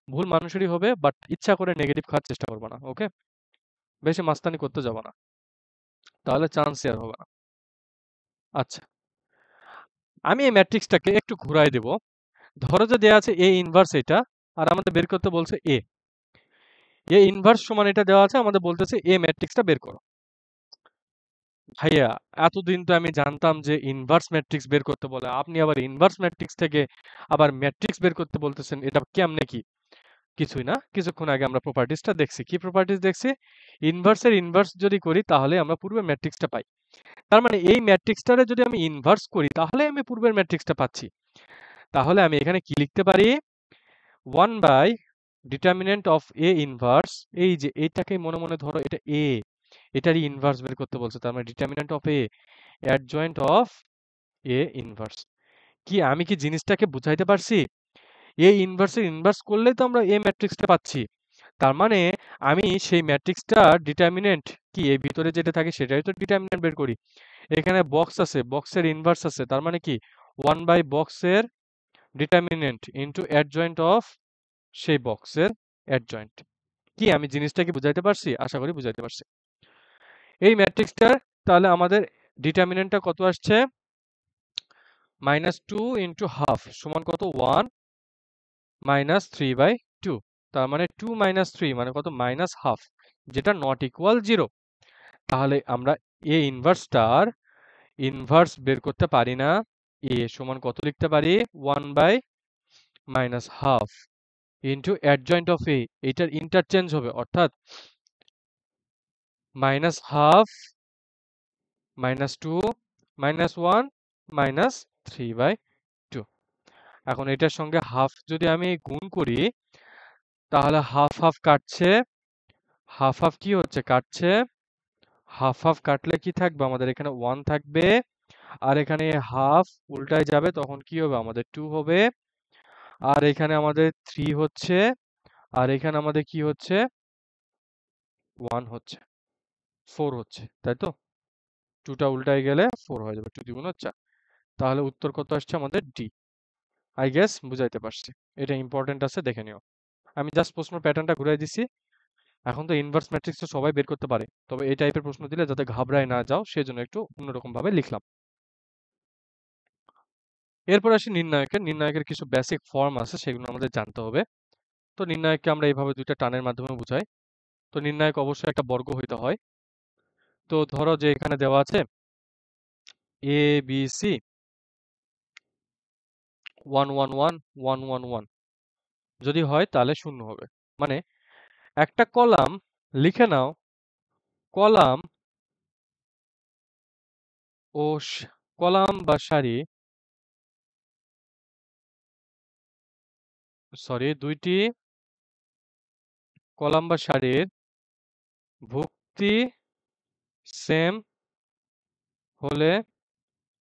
ভুল মানুষেরই হবে, বাট ইচ্ছা করে নেগেটিভ খাওয়ার চেষ্টা করবে না, ওকে? বেশি মাস্তানি করতে যাবে না, তাহলে চান্স আর হবে না। আচ্ছা, আমি এই ম্যাট্রিক্সটাকে একটু ঘুরাই দেব। ধরো যে দেয়া আছে এ ইনভার্স এটা, আর আমাদের বের করতে বলছে এ ইনভার্স সমান এটা দেওয়া আছে, আমাদের বলতেছে এ ম্যাট্রিক্সটা বের করো। ভাইয়া এতদিন তো আমি জানতাম যে ইনভার্স ম্যাট্রিক্স বের করতে বলে, আপনি আবার ইনভার্স ম্যাট্রিক্স থেকে আবার ম্যাট্রিক্স বের করতে বলতেছেন, এটা কেমনে কি? কিছুই না, কিছুক্ষণ আগে আমরা প্রপার্টিসটা দেখছি। কি প্রপার্টিস দেখছি? ইনভার্সের ইনভার্স যদি করি তাহলে আমরা পূর্বের ম্যাট্রিক্সটা পাই। তার মানে এই ম্যাট্রিক্সটারে যদি আমি ইনভার্স করি তাহলে আমি পূর্বের ম্যাট্রিক্সটা পাচ্ছি। তাহলে আমি এখানে কি লিখতে পারি? 1 by determinant of A inverse, এই যে এইটাকে মনে মনে ধরো এটা এ, এটারই ইনভার্স বের করতে বলছে, তার মানে determinant of A adjoint of A inverse. কি আমি কি জিনিসটাকে বুঝাইতে পারছি? এ ইনভার্সের ইনভার্স করলেই তো আমরা এ ম্যাট্রিক্সটা পাচ্ছি। তার মানে আমি সেই ম্যাট্রিক্সটার ডিটারমিনেন্ট কি, এই ভিতরে যেটা থাকে সেটাই তো ডিটারমিনেন্ট বের করি। এখানে বক্স আছে, বক্সের ইনভার্স আছে, তার মানে কি 1 বাই বক্সের ডিটারমিনেন্ট ইনটু অ্যাডজয়েন্ট অফ সেই বক্সের অ্যাডজয়েন্ট। কি আমি জিনিসটা কি বুঝাইতে পারছি? আশা করি বুঝাইতে পারছি। এই ম্যাট্রিক্সটার তাহলে আমাদের ডিটারমিনেন্টটা কত আসছে? -2 ইনটু হাফ সমান কত? 1 -3/2। তার মানে 2 - 3 মানে কত? -হাফ, যেটা নট ইকুয়াল 0। তাহলে আমরা এ ইনভার্সটার ইনভার্স বের করতে পারি না। এ সমান কত লিখতে পারি? 1 by -half into adjoint of A, এটার ইন্টারচেঞ্জ হবে, অর্থাৎ -হাফ -2 -1 -3/2। এখন এটার সঙ্গে হাফ যদি আমি গুণ করি তাহলে হাফ হাফ কাটছে, হাফ হাফ কি হচ্ছে? কাটছে। হাফ হাফ কাটলে কি থাকবে? আমাদের এখানে 1 থাকবে, আর এখানে হাফ উল্টায় যাবে, তখন কি হবে? আমাদের 2 হবে। আর এখানে আমাদের 3 হচ্ছে, আর এখানে আমাদের কি হচ্ছে? 1 হচ্ছে, 4 হচ্ছে, তাই তো? 2টা উল্টায় গেলে 4 হয়ে যাবে, 2 দ্বিগুণ 4। তাহলে উত্তর কত আসছে আমাদের? ডি। আই গেস বুঝাইতে পারছি। এটা ইম্পর্টেন্ট আছে, দেখে নিও। আমি জাস্ট প্রশ্ন প্যাটার্নটা ঘুরাই দিছি। এখন তো ইনভার্স ম্যাট্রিক্স তো সবাই বের করতে পারে, তবে এই টাইপের প্রশ্ন দিলে যাতে ঘাবড়ায় না যাও সেজন্য একটু অন্যরকম ভাবে লিখলাম। এরপর আসি নির্ণায়কের। নির্ণায়কের কিছু বেসিক ফর্ম আছে, সেগুলো আমাদের জানতে হবে। তো নির্ণায়ককে আমরা এইভাবে দুইটা টানের মাধ্যমে বুঝাই। তো নির্ণায়ক অবশ্যই একটা বর্গ হইতে হয়। তো ধরো যে এখানে দেওয়া আছে এ বি সি 1 1 1 1 1 1, যদি হয় তাহলে শূন্য হবে। মানে একটা কলাম, লিখে নাও, কলাম ও কলাম বা সারি, সরি, দুইটি কলাম বা সারির ভুক্তি সেম হলে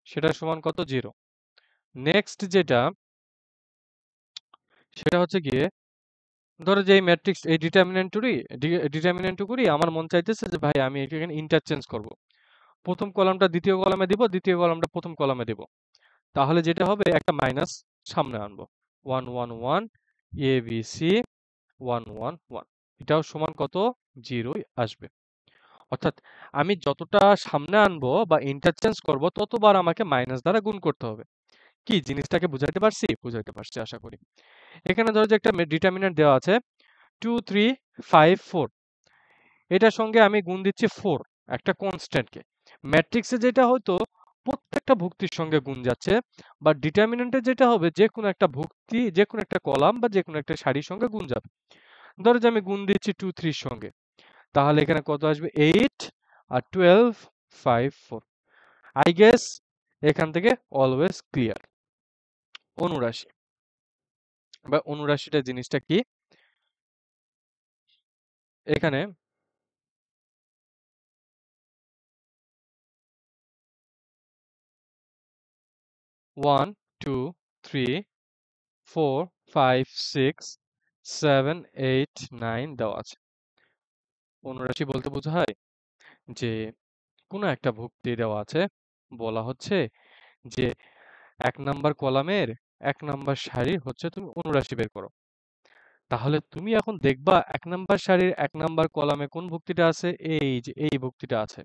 সেটা সমান কত? 0। নেক্সট যেটা, সেটা হচ্ছে গিয়ে ধরো যে এই ম্যাট্রিক্স, এই ডিটারমিনেন্টটুকুরই আমার মন চাইতেছে যে ভাই আমি এখানে ইন্টারচেঞ্জ করব। প্রথম কলামটা দ্বিতীয় কলামে দিব, দ্বিতীয় কলামটা প্রথম কলামে দিব। তাহলে যেটা হবে, একটা মাইনাস সামনে আনবো। 1 1 1 এ বি সি 1 1 1, এটাও সমান কত? 0 আসবে। অর্থাৎ আমি যতটা সামনে আনবো বা ইন্টারচেঞ্জ করব ততবার আমাকে মাইনাস দ্বারা গুণ করতে হবে। কি জিনিসটাকে বুঝাইতে পারছি? বুঝাইতে পারছি আশা করি। এখানে ধরো যে একটা ডিটারমিনেন্ট দেওয়া আছে 2 3 5 4, এটার সঙ্গে আমি গুণ দিচ্ছি 4, একটা কনস্ট্যান্টকে। ম্যাট্রিক্সে যেটা হয়তো প্রত্যেকটা ভুক্তির সঙ্গে গুণ যাচ্ছে, বা ডিটারমিনেন্টে যেটা হবে যে কোনো একটা ভুক্তি, যে কোনো একটা কলাম বা যে কোনো একটা সারির সঙ্গে গুণ যাবে। ধরো যে আমি গুণ দিচ্ছি 2 3 এর সঙ্গে, তাহলে এখানে কত আসবে? 8 আর 12 5 4। আই গেস এখান থেকে অলওয়েজ ক্লিয়ার। অনুরাশি বা অনুরাশিটা জিনিসটা কি? এখানে 1 2 3 4 5 6 7 8 9 দেওয়া আছে। অনুরাশি বলতে বোঝায় যে কোনো একটা ভুক্তি দেওয়া আছে, বলা হচ্ছে যে 1 নাম্বার কলামের 1 নাম্বার সারি হচ্ছে তুমি অনুরাশি বের করো। তাহলে তুমি এখন দেখবা 1 নাম্বার সারির 1 নাম্বার কলামে কোন ভুক্তিটা আছে? এই যে এই ভুক্তিটা আছে।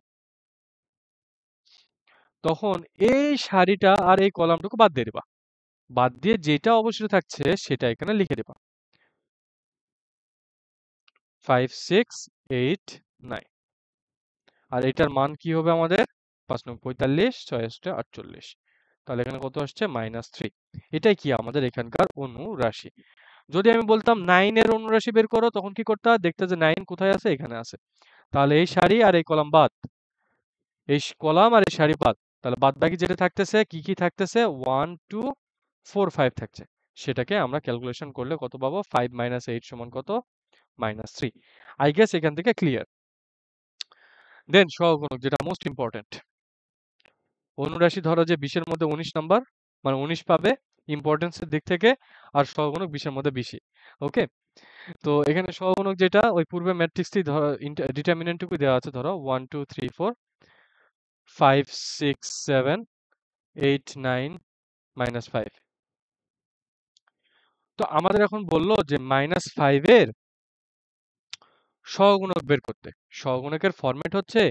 তখন এই সারিটা আর এই কলামটুকু বাদ দিয়ে দিবা। বাদ দিয়ে যেটা অবশিষ্ট থাকছে সেটা এখানে লিখে দিবা। 5 6 8 9। আর এটার মান কি হবে আমাদের? 5 9 45, 6 48। তাহলে এখানে কত আসছে? -3। এটাই কি আমাদের এখানকার অনুরাশি। যদি আমি বলতাম 9 এর অনুরাশি বের করো, তখন কি করতে হয়? দেখতে যে 9 কোথায় আছে? এখানে আছে। তাহলে এই সারি আর এই কলাম বাদ, এই কলাম আর এই সারি বাদ। তাহলে বাদ বাকি যেটা থাকতেছে, কি কি থাকতেছে? 1 2 4 5 থাকছে। সেটাকে আমরা ক্যালকুলেশন করলে কত পাবো? 5 - 8 সমান কত? -3। আই গেস এখান থেকে ক্লিয়ার। দেন সহগুণক, যেটা মোস্ট ইম্পর্টেন্ট। অনুরাশি ধরো যে 20 এর মধ্যে 19 নাম্বার, মানে 19 পাবে ইম্পর্টেন্সের দিক থেকে, আর সহগুণক 20 এর মধ্যে 20। ওকে, তো এখানে সহগুণক যেটা ওই পূর্বে ম্যাট্রিক্সটি ধরো ডিটারমিনেন্টটুকু দেওয়া আছে, ধরো 1 2 3 4 5 6 7 8 9 -5। তো আমাদের এখন বললো যে -5 এর সহগুণক বের করতে। সহগুণকের ফরম্যাট হচ্ছে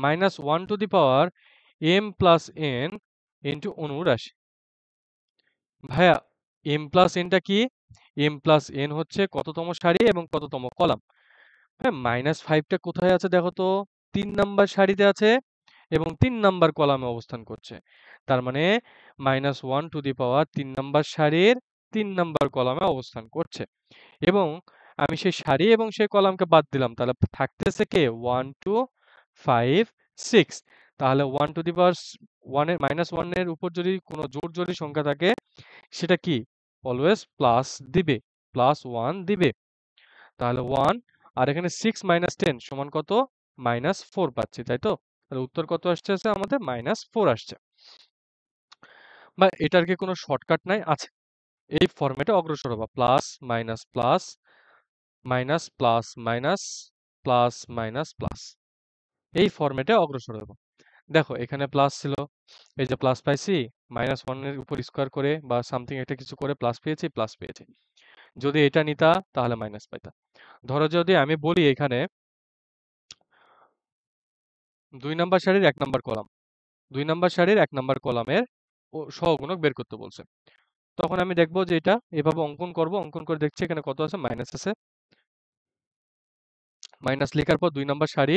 -1 to the power m plus n into অনুরাশি। ভাইয়া m প্লাস nটা কি? m প্লাস n হচ্ছে কততম সারি এবং কততম কলাম। হ্যাঁ, -5টা কোথায় আছে দেখো তো? 3 নাম্বার সারিতে আছে এবং 3 নাম্বার কলামে অবস্থান করছে। তার মানে -1 টু দি পাওয়ার 3 নাম্বার সারির 3 নাম্বার কলামে অবস্থান করছে। এবং আমি সেই সারি এবং সেই কলামকে বাদ দিলাম, তাহলে থাকতেছে কে? 1 2 5 6। তাহলে 1 টু দি পাওয়ার 1 এর -1 এর উপর যদি কোনো জোড় সংখ্যা থাকে, সেটা কি? অলওয়েজ প্লাস দিবে, +1 দিবে। তাহলে 1, আর এখানে 6 - 10 সমান কত? -4 পাচ্ছি, তাই তো? তাহলে উত্তর কত আসছে আমাদের? -4 আসছে। বা এটার কি কোনো শর্টকাট নাই? আছে। এই ফরম্যাটে অগ্রসর হবা, plus minus plus minus plus minus plus minus plus, এই ফরম্যাটে অগ্রসর হবো। দেখো এখানে প্লাস ছিল, এই যে প্লাস পাইছি, -1 এর উপর স্কোয়ার করে বা সামথিং একটা কিছু করে প্লাস পেয়েছি। যদি এটা নিতা তাহলে মাইনাস পাইতা। ধরো যদি আমি বলি এখানে 2 নাম্বার সারির 1 নাম্বার কলাম, 2 নাম্বার সারির 1 নাম্বার কলামের সহগুণক বের করতে বলছে। তখন আমি দেখব যে এটা এভাবে অঙ্কন করব, অঙ্কন করে দেখছি এখানে কত আছে, মাইনাস আছে। মাইনাস লেখার পর 2 নাম্বার সারি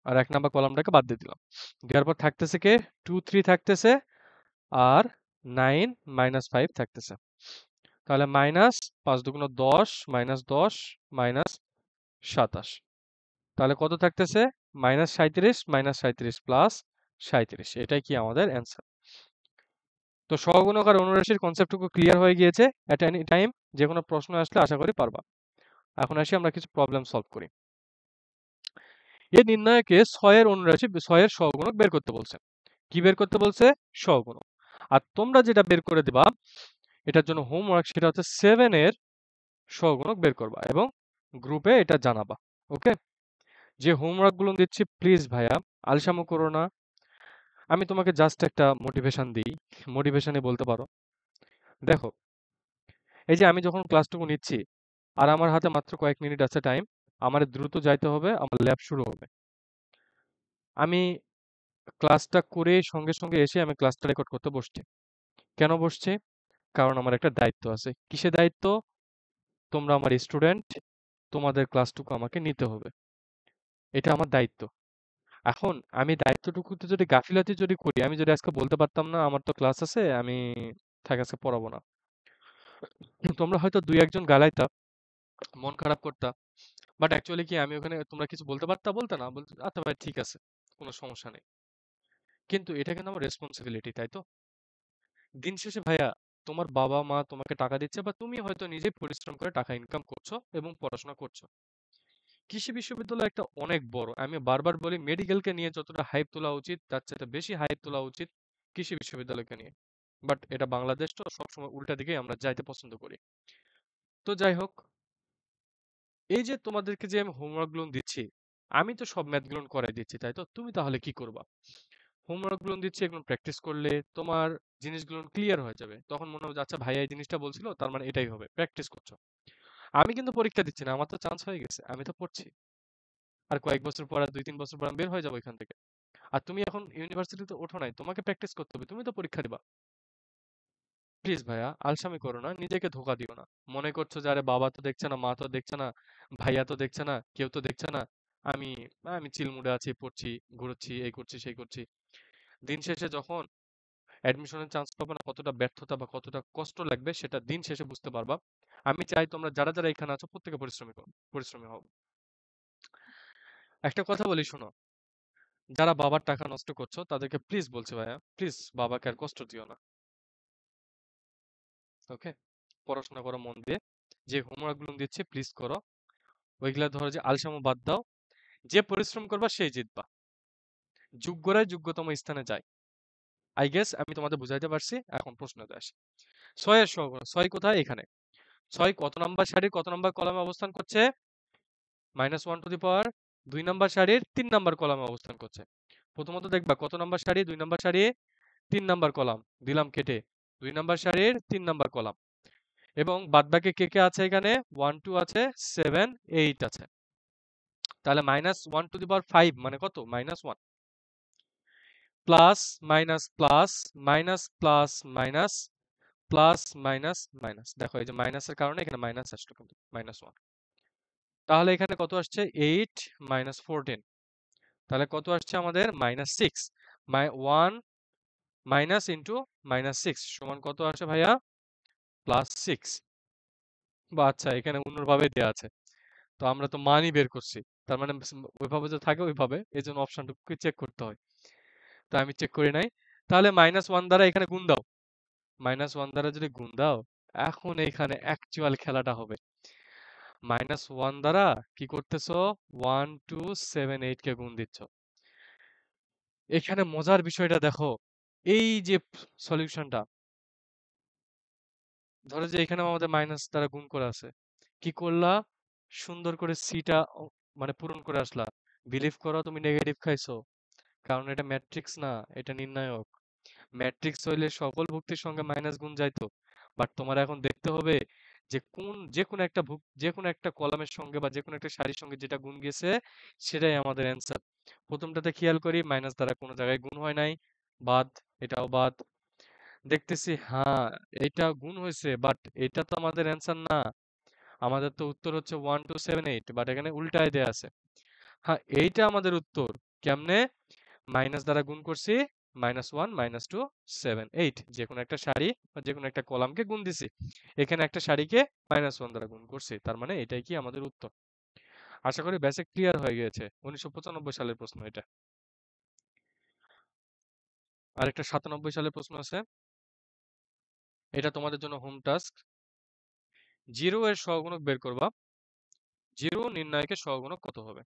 আর 1 নাম্বার কলামটাকে বাদ দিয়ে দিলাম। দেওয়ার পর থাকতেছে কে, 2 3 থাকতেছে আর 9 -5 থাকতেছে। তাহলে মাইনাস 5 দুগুণ 10 -10 -27। তাহলে কত থাকতেছে, -37 প্লাস 37। এটাই কি আমাদের অ্যান্সার। তো সহগুণক আর অনুরাশির কনসেপ্টটুকু ক্লিয়ার হয়ে গিয়েছে। এট এনি টাইম যে কোনো প্রশ্ন আসলে আশা করি পারবা। এখন আসি আমরা কিছু প্রবলেম সলভ করি। এই নির্ণয়কে 6 এর অনুরাশি 6 এর সহগুণক বের করতে বলছে। কি বের করতে বলছে, সহগুণক। আর তোমরা যেটা বের করে দিবা এটার জন্য হোমওয়ার্ক, সেটা হচ্ছে 7 এর সহগুণক বের করবা এবং গ্রুপে এটা জানাবা। ওকে, যে হোমওয়ার্ক গুলো দিচ্ছি প্লিজ ভাইয়া আলসামো করো না। আমি তোমাকে জাস্ট একটা মোটিভেশন দিই, মোটিভেশনে বলতে পারো। দেখো এই যে আমি যখন ক্লাসটুকু নিচ্ছি আর আমার হাতে মাত্র কয়েক মিনিট আছে টাইম, আমার দ্রুত যাইতে হবে, আমার ল্যাব শুরু হবে। আমি ক্লাসটা করে সঙ্গে সঙ্গে এসে আমি ক্লাসটা রেকর্ড করতে বসছি। কেন বসছি? কারণ আমার একটা দায়িত্ব আছে। কিসের দায়িত্ব? তোমরা আমার স্টুডেন্ট, তোমাদের ক্লাসটুকু আমাকে নিতে হবে, এটা আমার দায়িত্ব। এখন আমি দায়িত্বটুকুতে যদি গাফিলতি যদি করি, আমি যদি আজকে বলতে পারতাম না আমার তো ক্লাস আছে, আমি থাক আজকে পড়াবো না, তোমরা হয়তো দুই একজন গালাইতা, মন খারাপ করতা, বাট অ্যাকচুয়ালি কি আমি ওখানে তোমরা কিছু বলতে পারতা, বলতে না বলতে আচ্ছা ভাই ঠিক আছে, কোনো সমস্যা নেই। কিন্তু এটা কিন্তু আমার রেসপন্সিবিলিটি, তাই তো? দিন শেষে ভাইয়া তোমার বাবা মা তোমাকে টাকা দিচ্ছে বা তুমি হয়তো নিজেই পরিশ্রম করে টাকা ইনকাম করছো এবং পড়াশোনা করছো। কৃষি বিশ্ববিদ্যালয় একটা অনেক বড়, আমি বারবার বলি মেডিকেলকে নিয়ে যতটা হাইপ তোলা উচিত তার চাইতে বেশি হাইপ তোলা উচিত কৃষি বিশ্ববিদ্যালয়কে নিয়ে। বাট এটা বাংলাদেশ, তো সবসময় উল্টা দিকেই আমরা যাইতে পছন্দ করি। তো যাই হোক, এই যে তোমাদেরকে যে আমি হোমওয়ার্ক গুলো দিচ্ছি, আমি তো সব ম্যাথ গুলো করাই দিচ্ছি, তাই তো? তুমি তাহলে কি করবা? হোমওয়ার্ক গুলো দিচ্ছি, এগুলো প্র্যাকটিস করলে তোমার জিনিসগুলো ক্লিয়ার হয়ে যাবে। তখন মনে হবে যে, আচ্ছা ভাইয়া এই জিনিসটা বলছিল, তার মানে এটাই হবে, প্র্যাকটিস করছো। আমি কিন্তু পরীক্ষা দিচ্ছি না, আমার তো চান্স হয়ে গেছে, আমি তো পড়ছি। আর কয়েক বছর পর আর 2-3 বছর পর আমি বের হয়ে যাবো এখান থেকে। আর তুমি এখন ইউনিভার্সিটিতে ওঠো নাই, তোমাকে প্র্যাকটিস করতে হবে, তুমি তো পরীক্ষা দিবা। প্লিজ ভাইয়া আলসামি করো না, নিজেকে ধোকা দিও না। মনে করছো যে আরে বাবা তো দেখছে না, মা তো দেখছে না, ভাইয়া তো দেখছে না, কেউ তো দেখছে না, আমি আমি চিল মুডে আছি, পড়ছি, ঘুরোচ্ছি, এই করছি সেই করছি। দিন শেষে যখন অ্যাডমিশনের চান্স পাবে না, কতটা ব্যর্থতা বা কতটা কষ্ট লাগবে সেটা দিন শেষে বুঝতে পারবা। আমি চাই তোমরা যারা যারা এখানে আছো প্রত্যেকে পরিশ্রমী করো, পরিশ্রমী হও। একটা কথা বলি শোনো, যারা বাবার টাকা নষ্ট করছো তাদেরকে প্লিজ বলছি ভাইয়া, প্লিজ বাবাকে আর কষ্ট দিও না। ওকে, পড়াশোনা করো মন দিয়ে, যে হোমওয়ার্ক গুলো দিচ্ছে প্লিজ করো। ওইগুলা ধরো যে আলসামো বাদ দাও, যে পরিশ্রম করবা সেই জিতবা, যোগ্যরাই যোগ্যতম স্থানে যায়। আই গেস আমি তোমাদের বুঝাইতে পারছি। এখন প্রশ্নতে আসি, 6 এর সহগুণক। 6 কোথায়? এখানে। 6 কত নাম্বার সারির কত নাম্বার কলামে অবস্থান করছে? -1 টু দি পাওয়ার 2 নাম্বার সারির 3 নাম্বার কলামে অবস্থান করছে। প্রথমত দেখবা কত নাম্বার সারি, 2 নাম্বার সারি, 3 নাম্বার কলাম, দিলাম কেটে। 2 নাম্বার সারির 3 নাম্বার কলাম এবং বাদবাকি কে কে আছে এখানে? 1 2 আছে, 7 8 আছে। তাহলে -1 টু দি পাওয়ার 5 মানে কত? -1 plus minus plus minus plus minus plus minus minus. দেখো এই যে মাইনাসের কারণে এখানে মাইনাস আসলো, কিন্তু -1। তাহলে এখানে কত আসছে? 8 -14। তাহলে কত আসছে আমাদের? -6। 1 মাইনাস ইন্টু -6 সমান কত আসে ভাইয়া? +6। বা আচ্ছা এখানে অন্যভাবে দেয়া আছে, তো আমরা তো মানই বের করছি, তার মানে ওইভাবে যে থাকে ওইভাবে, এই জন্য অপশনটুকু চেক করতে হয়। তো আমি চেক করি নাই। তাহলে -1 দ্বারা এখানে গুণ দাও, -1 দ্বারা যদি গুণ দাও, এখন এইখানে অ্যাকচুয়াল খেলাটা হবে। -1 দ্বারা কি করতেছো? 1 2 7 8 কে গুণ দিচ্ছ। এখানে মজার বিষয়টা দেখো, এই যে সলিউশনটা, ধরো যে এখানে আমাদের মাইনাস দ্বারা গুণ করা আছে, কি করলা? সুন্দর করে সিটা মানে পূরণ করে আসলা। বিলিভ করো তুমি নেগেটিভ খাইছো, কারণ এটা ম্যাট্রিক্স না, এটা নির্ণায়ক। ম্যাট্রিক্স হইলে সকল ভুক্তির সঙ্গে মাইনাস গুণ যাইতো, বাট তোমার এখন দেখতে হবে যে যে কোনো একটা কলামের সঙ্গে বা যে কোনো একটা সারির সঙ্গে যেটা গুণ গেছে সেটাই আমাদের অ্যান্সার। প্রথমটাতে খেয়াল করি মাইনাস দ্বারা কোনো জায়গায় গুণ হয় নাই, বাদ। এটাও বাদ। দেখতেছি হ্যাঁ এটা গুণ হয়েছে, বাট এটা তো আমাদের অ্যান্সার না। আমাদের তো উত্তর হচ্ছে 1278, বাট এখানে উল্টায় দেয়া আছে। হ্যাঁ এইটা আমাদের উত্তর। কেমনে? মাইনাস দ্বারা গুণ করছি, -1 -2 7 8, যে কোনো একটা সারি বা যে কোনো একটা কলামকে গুণ দিছি। এখানে একটা সারিকে -1 দ্বারা গুণ করছি, তার মানে এটাই কি আমাদের উত্তর। আশা করি বেসিক ক্লিয়ার হয়ে গিয়েছে। 1995 সালের প্রশ্ন এটা। আরেকটা 97 সালের প্রশ্ন আছে, এটা তোমাদের জন্য হোম টাস্ক। 0 এর সহগুণক বের করবা। 0 নির্ণায়কের সহগুণক কত হবে?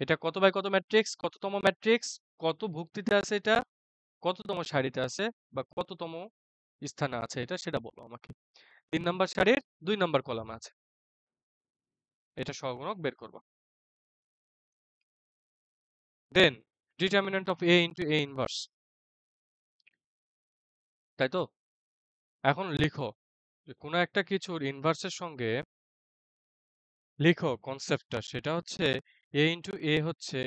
এটা কত বাই কত ম্যাট্রিক্স, কততম ম্যাট্রিক্স, কত ভুক্তিতে আছে এটা, কততম সারিতে আছে, বা কততম স্থানে আছে এটা, সেটা বলো আমাকে। 3 নাম্বার সারির 2 নাম্বার কলামে আছে। এটা সহগুণক বের করবা। Then determinant of A into A inverse, তাই তো? এখন লিখো যে কোনো একটা কিছুর ইনভার্সের সঙ্গে লিখো কনসেপ্টটা, সেটা হচ্ছে A ইনটু A হচ্ছে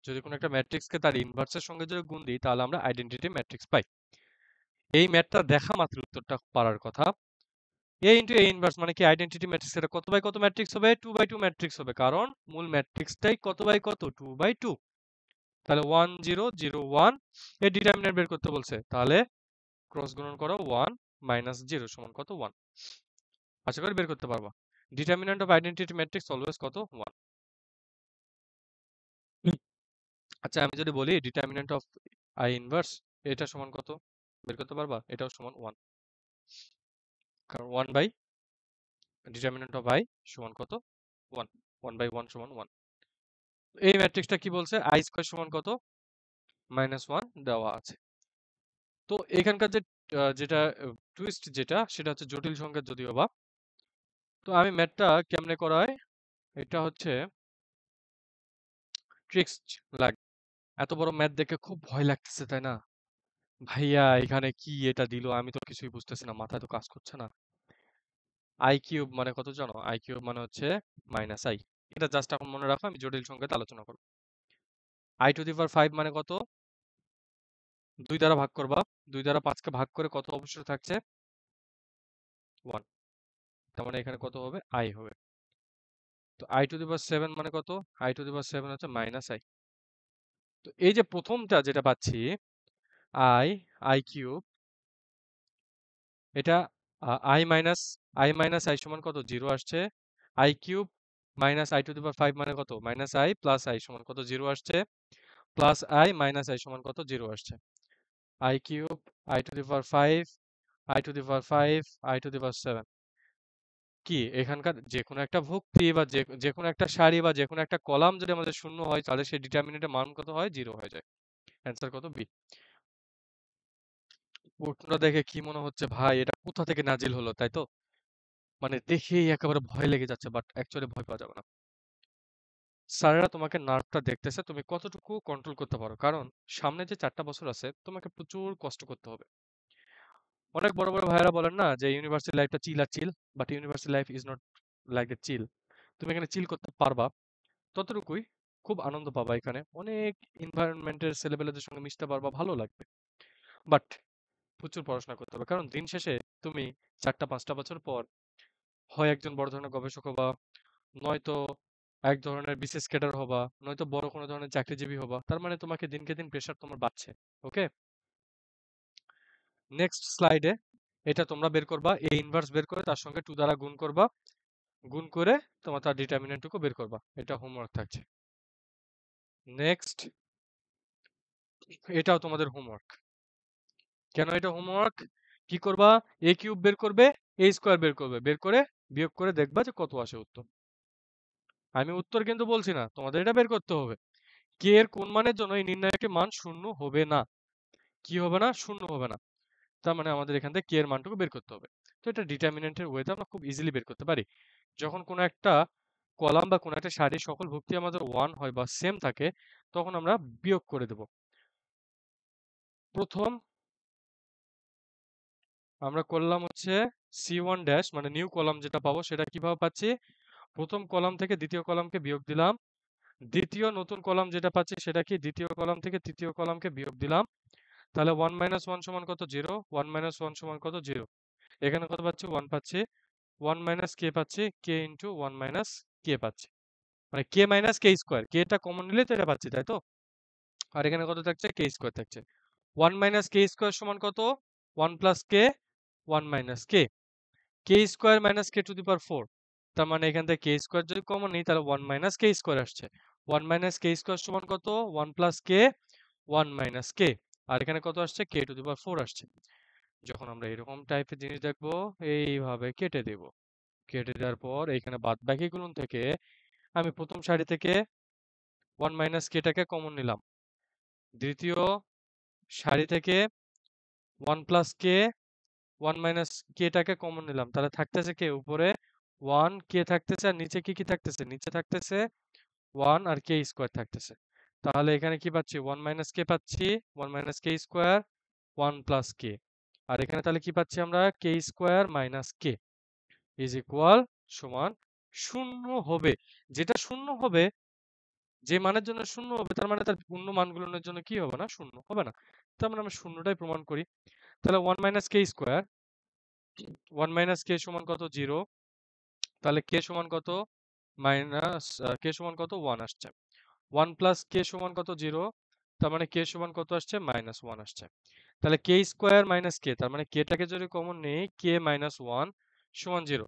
যদি কোনো একটা ম্যাট্রিক্সকে তার ইনভার্সের সঙ্গে যদি গুণ দিই তাহলে আমরা আইডেন্টিটি ম্যাট্রিক্স পাই। এই ম্যাথটা দেখা মাত্র উত্তরটা পারার কথা। A ইনটু A ইনভার্স মানে কি আইডেন্টিটি ম্যাট্রিক্স, এটা কত বাই কত ম্যাট্রিক্স হবে? 2 বাই 2 ম্যাট্রিক্স হবে, কারণ মূল ম্যাট্রিক্সটাই কত বাই কত? 2 বাই 2। তাহলে 1 0 0 1 এর ডিটারমিন্যান্ট বের করতে বলছে, তাহলে ক্রস গুণন করো 1 মাইনাস 0 সমান কত? 1। আশা করি বের করতে পারবা। Determinant of identity matrix always কত? 1। আচ্ছা আমি যদি বলি ডিটারমিন্যান্ট অফ আই ইনভার্স, এটা সমান কত? বের করতে পারবা? এটাও সমান 1, কারণ 1 বাই ডিটারমিন্যান্ট অফ আই সমান কত? 1। 1 বাই 1 সমান 1। এই ম্যাট্রিক্সটা কি বলছে? আই স্কয়ার সমান কত? -1 দেওয়া আছে। তো এখানকার যেটা টুইস্ট যেটা সেটা হচ্ছে জটিল সংখ্যা যদিও বা। তো আমি ম্যাথটা কেমনে করাই, এটা হচ্ছে ট্রিক্স লাগ। এত বড় ম্যাথ দেখে খুব ভয় লাগতেছে তাই না? ভাইয়া এখানে কি এটা দিল, আমি তো কিছুই বুঝতেছি না, মাথায় তো কাজ করছে না। আই কিউব মানে কত জানো? আই কিউব মানে হচ্ছে -i। এটা জাস্ট এখন মনে রাখো, আমি জটিল সংখ্যাতে আলোচনা করব। i⁵ মানে কত? 2 দ্বারা ভাগ করবা। 2 দ্বারা 5 কে ভাগ করে কত অবশিষ্ট থাকছে? 1। তার মানে এখানে কত হবে? i হবে। তো i⁵ মানে কত? i⁵ হচ্ছে -i। তো এই যে প্রথমটা যেটা পাচ্ছি i কিউব, এটা i সমান কত? 0 আসছে। i কিউব মাইনাস i⁵ মানে কত? -i প্লাস i সমান কত? 0 আসছে। প্লাস i মাইনাস i সমান কত? 0 আসছে। i কিউব i⁵ i⁵ কি এখানকার যে কোনো একটা ভুক্তি বা যে কোনো একটা সারি বা যে কোনো একটা কলাম যদি আমাদের শূন্য হয় তাহলে সেই ডিটারমিনেন্টের মান কত হয়? 0 হয়ে যায়। অ্যান্সার কত? বি। প্রশ্নটা দেখে কি মনে হচ্ছে ভাই এটা কোথা থেকে নাজিল হলো, তাই তো? মানে দেখেই একেবারে ভয় লেগে যাচ্ছে, বাট অ্যাকচুয়ালি ভয় পাওয়া যাবে না। স্যারেরা তোমাকে নার্ভটা দেখতেছে তুমি কতটুকু কন্ট্রোল করতে পারো, কারণ সামনে যে 4টা বছর আছে তোমাকে প্রচুর কষ্ট করতে হবে। অনেক বড় বড় ভাইয়েরা বলেন না যে ইউনিভার্সিটি লাইফটা চিল আর chill, but university life is not like the chill. তুমি এখানে চিল করতে পারবা ততটুকুই, খুব আনন্দ পাবা এখানে, অনেক এনভায়রনমেন্টের ছেলেপেলেদের সঙ্গে মিশতে পারবা, ভালো লাগবে। বাট প্রচুর পড়াশোনা করতে হবে, কারণ দিন শেষে তুমি 4টা 5টা বছর পর হয় একজন বড় ধরনের গবেষক হবা, নয়তো এক ধরনের বিসিএস ক্যাডার হবা, নয়তো বড় কোনো ধরনের চাকরিজীবী হবা। তার মানে তোমাকে দিনকে দিন প্রেশার তোমার বাড়ছে। ওকে, নেক্সট স্লাইডে এটা তোমরা বের করবা, এ ইনভার্স বের করে তার সঙ্গে 2 দ্বারা গুণ করবা, গুণ করে তোমার তার ডিটারমিনেন্টটুকু বের করবা। এটা হোমওয়ার্ক থাকছে। নেক্সট, এটাও তোমাদের হোমওয়ার্ক। কেন এটা হোমওয়ার্ক? কি করবা? এ কিউব বের করবে, এ স্কোয়ার বের করবে, বের করে বিয়োগ করে দেখবা যে কত আসে উত্তর। আমি উত্তর কিন্তু বলছি না, তোমাদের এটা বের করতে হবে। কে এর কোন মানের জন্য এই নির্ণায়কের মান শূন্য হবে না। কি হবে না? শূন্য হবে না। তার মানে আমাদের এখান থেকে কে এর মানটুকু বের করতে হবে। তো এটা ডিটারমিনেন্টের ওয়েতে আমরা খুব ইজিলি বের করতে পারি। যখন কোনো একটা কলাম বা কোনো একটা সারির সকল ভুক্তি আমাদের 1 হয় বা সেম থাকে তখন আমরা বিয়োগ করে দেব। প্রথম আমরা করলাম হচ্ছে C1 ড্যাশ মানে নিউ কলাম যেটা পাবো সেটা কিভাবে পাচ্ছি, প্রথম কলাম থেকে দ্বিতীয় কলামকে বিয়োগ দিলাম, দ্বিতীয় নতুন কলাম যেটা পাচ্ছি সেটা কি, দ্বিতীয় কলাম থেকে তৃতীয় কলামকে বিয়োগ দিলাম, তাহলে 1 মাইনাস 1 সমান কত, 0, 1 মাইনাস 1 সমান কত, 0, এখানে কত পাচ্ছি, 1 পাচ্ছি, 1 মাইনাস কে পাচ্ছি, কে ইন্টু 1 মাইনাস কে পাচ্ছি, মানে কে মাইনাস কে স্কোয়ার, কে টা কমন নিলে তো এটা পাচ্ছি তাই তো, আর এখানে কত থাকছে, কে স্কোয়ার থাকছে, 1 মাইনাস কে স্কোয়ার সমান কত, 1 plus K, 1 minus K, K square minus K to the power 4, তার মানে এখান থেকে কে স্কোয়ার যদি কমন নিই তাহলে 1 মাইনাস কে স্কোয়ার আসছে, 1 মাইনাস কে স্কোয়ার সমান কত, 1 প্লাস কে, 1 মাইনাস কে, আর এখানে কত আসছে, কে টু দি পাওয়ার 4 আসছে। যখন আমরা এরকম টাইপের জিনিস দেখবো এইভাবে কেটে দেব, কেটে দেওয়ার পর এখানে বাদ বাকিগুলো থেকে আমি প্রথম সারি থেকে 1 মাইনাস কেটাকে কমন নিলাম, দ্বিতীয় সারি থেকে 1 প্লাস কে, 1 মাইনাস কেটাকে কমন নিলাম, তাহলে থাকতেছে কে উপরে 1 কে থাকতেছে, আর নিচে কি কি থাকতেছে, নিচে থাকতেছে 1 আর কে স্কোয়ার থাকতেছে, তাহলে এখানে কি পাচ্ছি, 1 মাইনাস কে পাচ্ছি, 1 minus K square, 1 plus K, আর এখানে তাহলে কি পাচ্ছি আমরা, K square minus K is equal সমান শূন্য হবে, যেটা শূন্য হবে, যে মানের জন্য শূন্য হবে তার মানে তার পূর্ণ মানগুলোর জন্য কি হবে না, শূন্য হবে না, তার মানে আমরা শূন্যটাই প্রমাণ করি, তাহলে 1 মাইনাস কে স্কোয়ার, 1 মাইনাস কে সমান কত, 0, তাহলে কে সমান কত, মাইনাস কে সমান কত, 1 আসছে, 1 প্লাস কে সমান কত, 0, তার মানে কে সমান কত আসছে, মাইনাস 1 আসছে, তাহলে কে স্কোয়ার মাইনাস কে, তার মানে কেটাকে যদি কমন নেই, কে মাইনাস 1 সমান 0,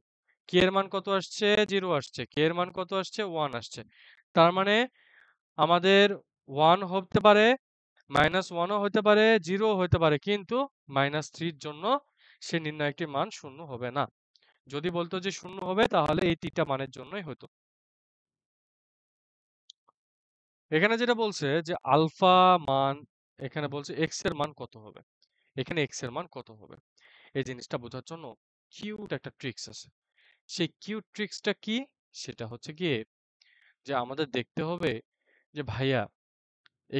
কে এর মান কত আসছে, 0 আসছে, কে এর মান কত আসছে, 1 আসছে, তার মানে আমাদের 1 হতে পারে, মাইনাস 1ও হতে পারে, 0ও হতে পারে, কিন্তু মাইনাস 3 জন্য সে নির্ণায়কটির মান শূন্য হবে না, যদি বলতো যে শূন্য হবে তাহলে এই তিনটা মানের জন্যই হতো। এখানে যেটা বলছে যে আলফা মান, এখানে বলছে এক্স এর মান কত হবে, এখানে এক্স এর মান কত হবে, এই জিনিসটা বোঝার জন্য কিউট একটা ট্রিক্স আছে, সেই কিউট ট্রিক্সটা কি, সেটা হচ্ছে গিয়ে যে আমাদের দেখতে হবে যে ভাইয়া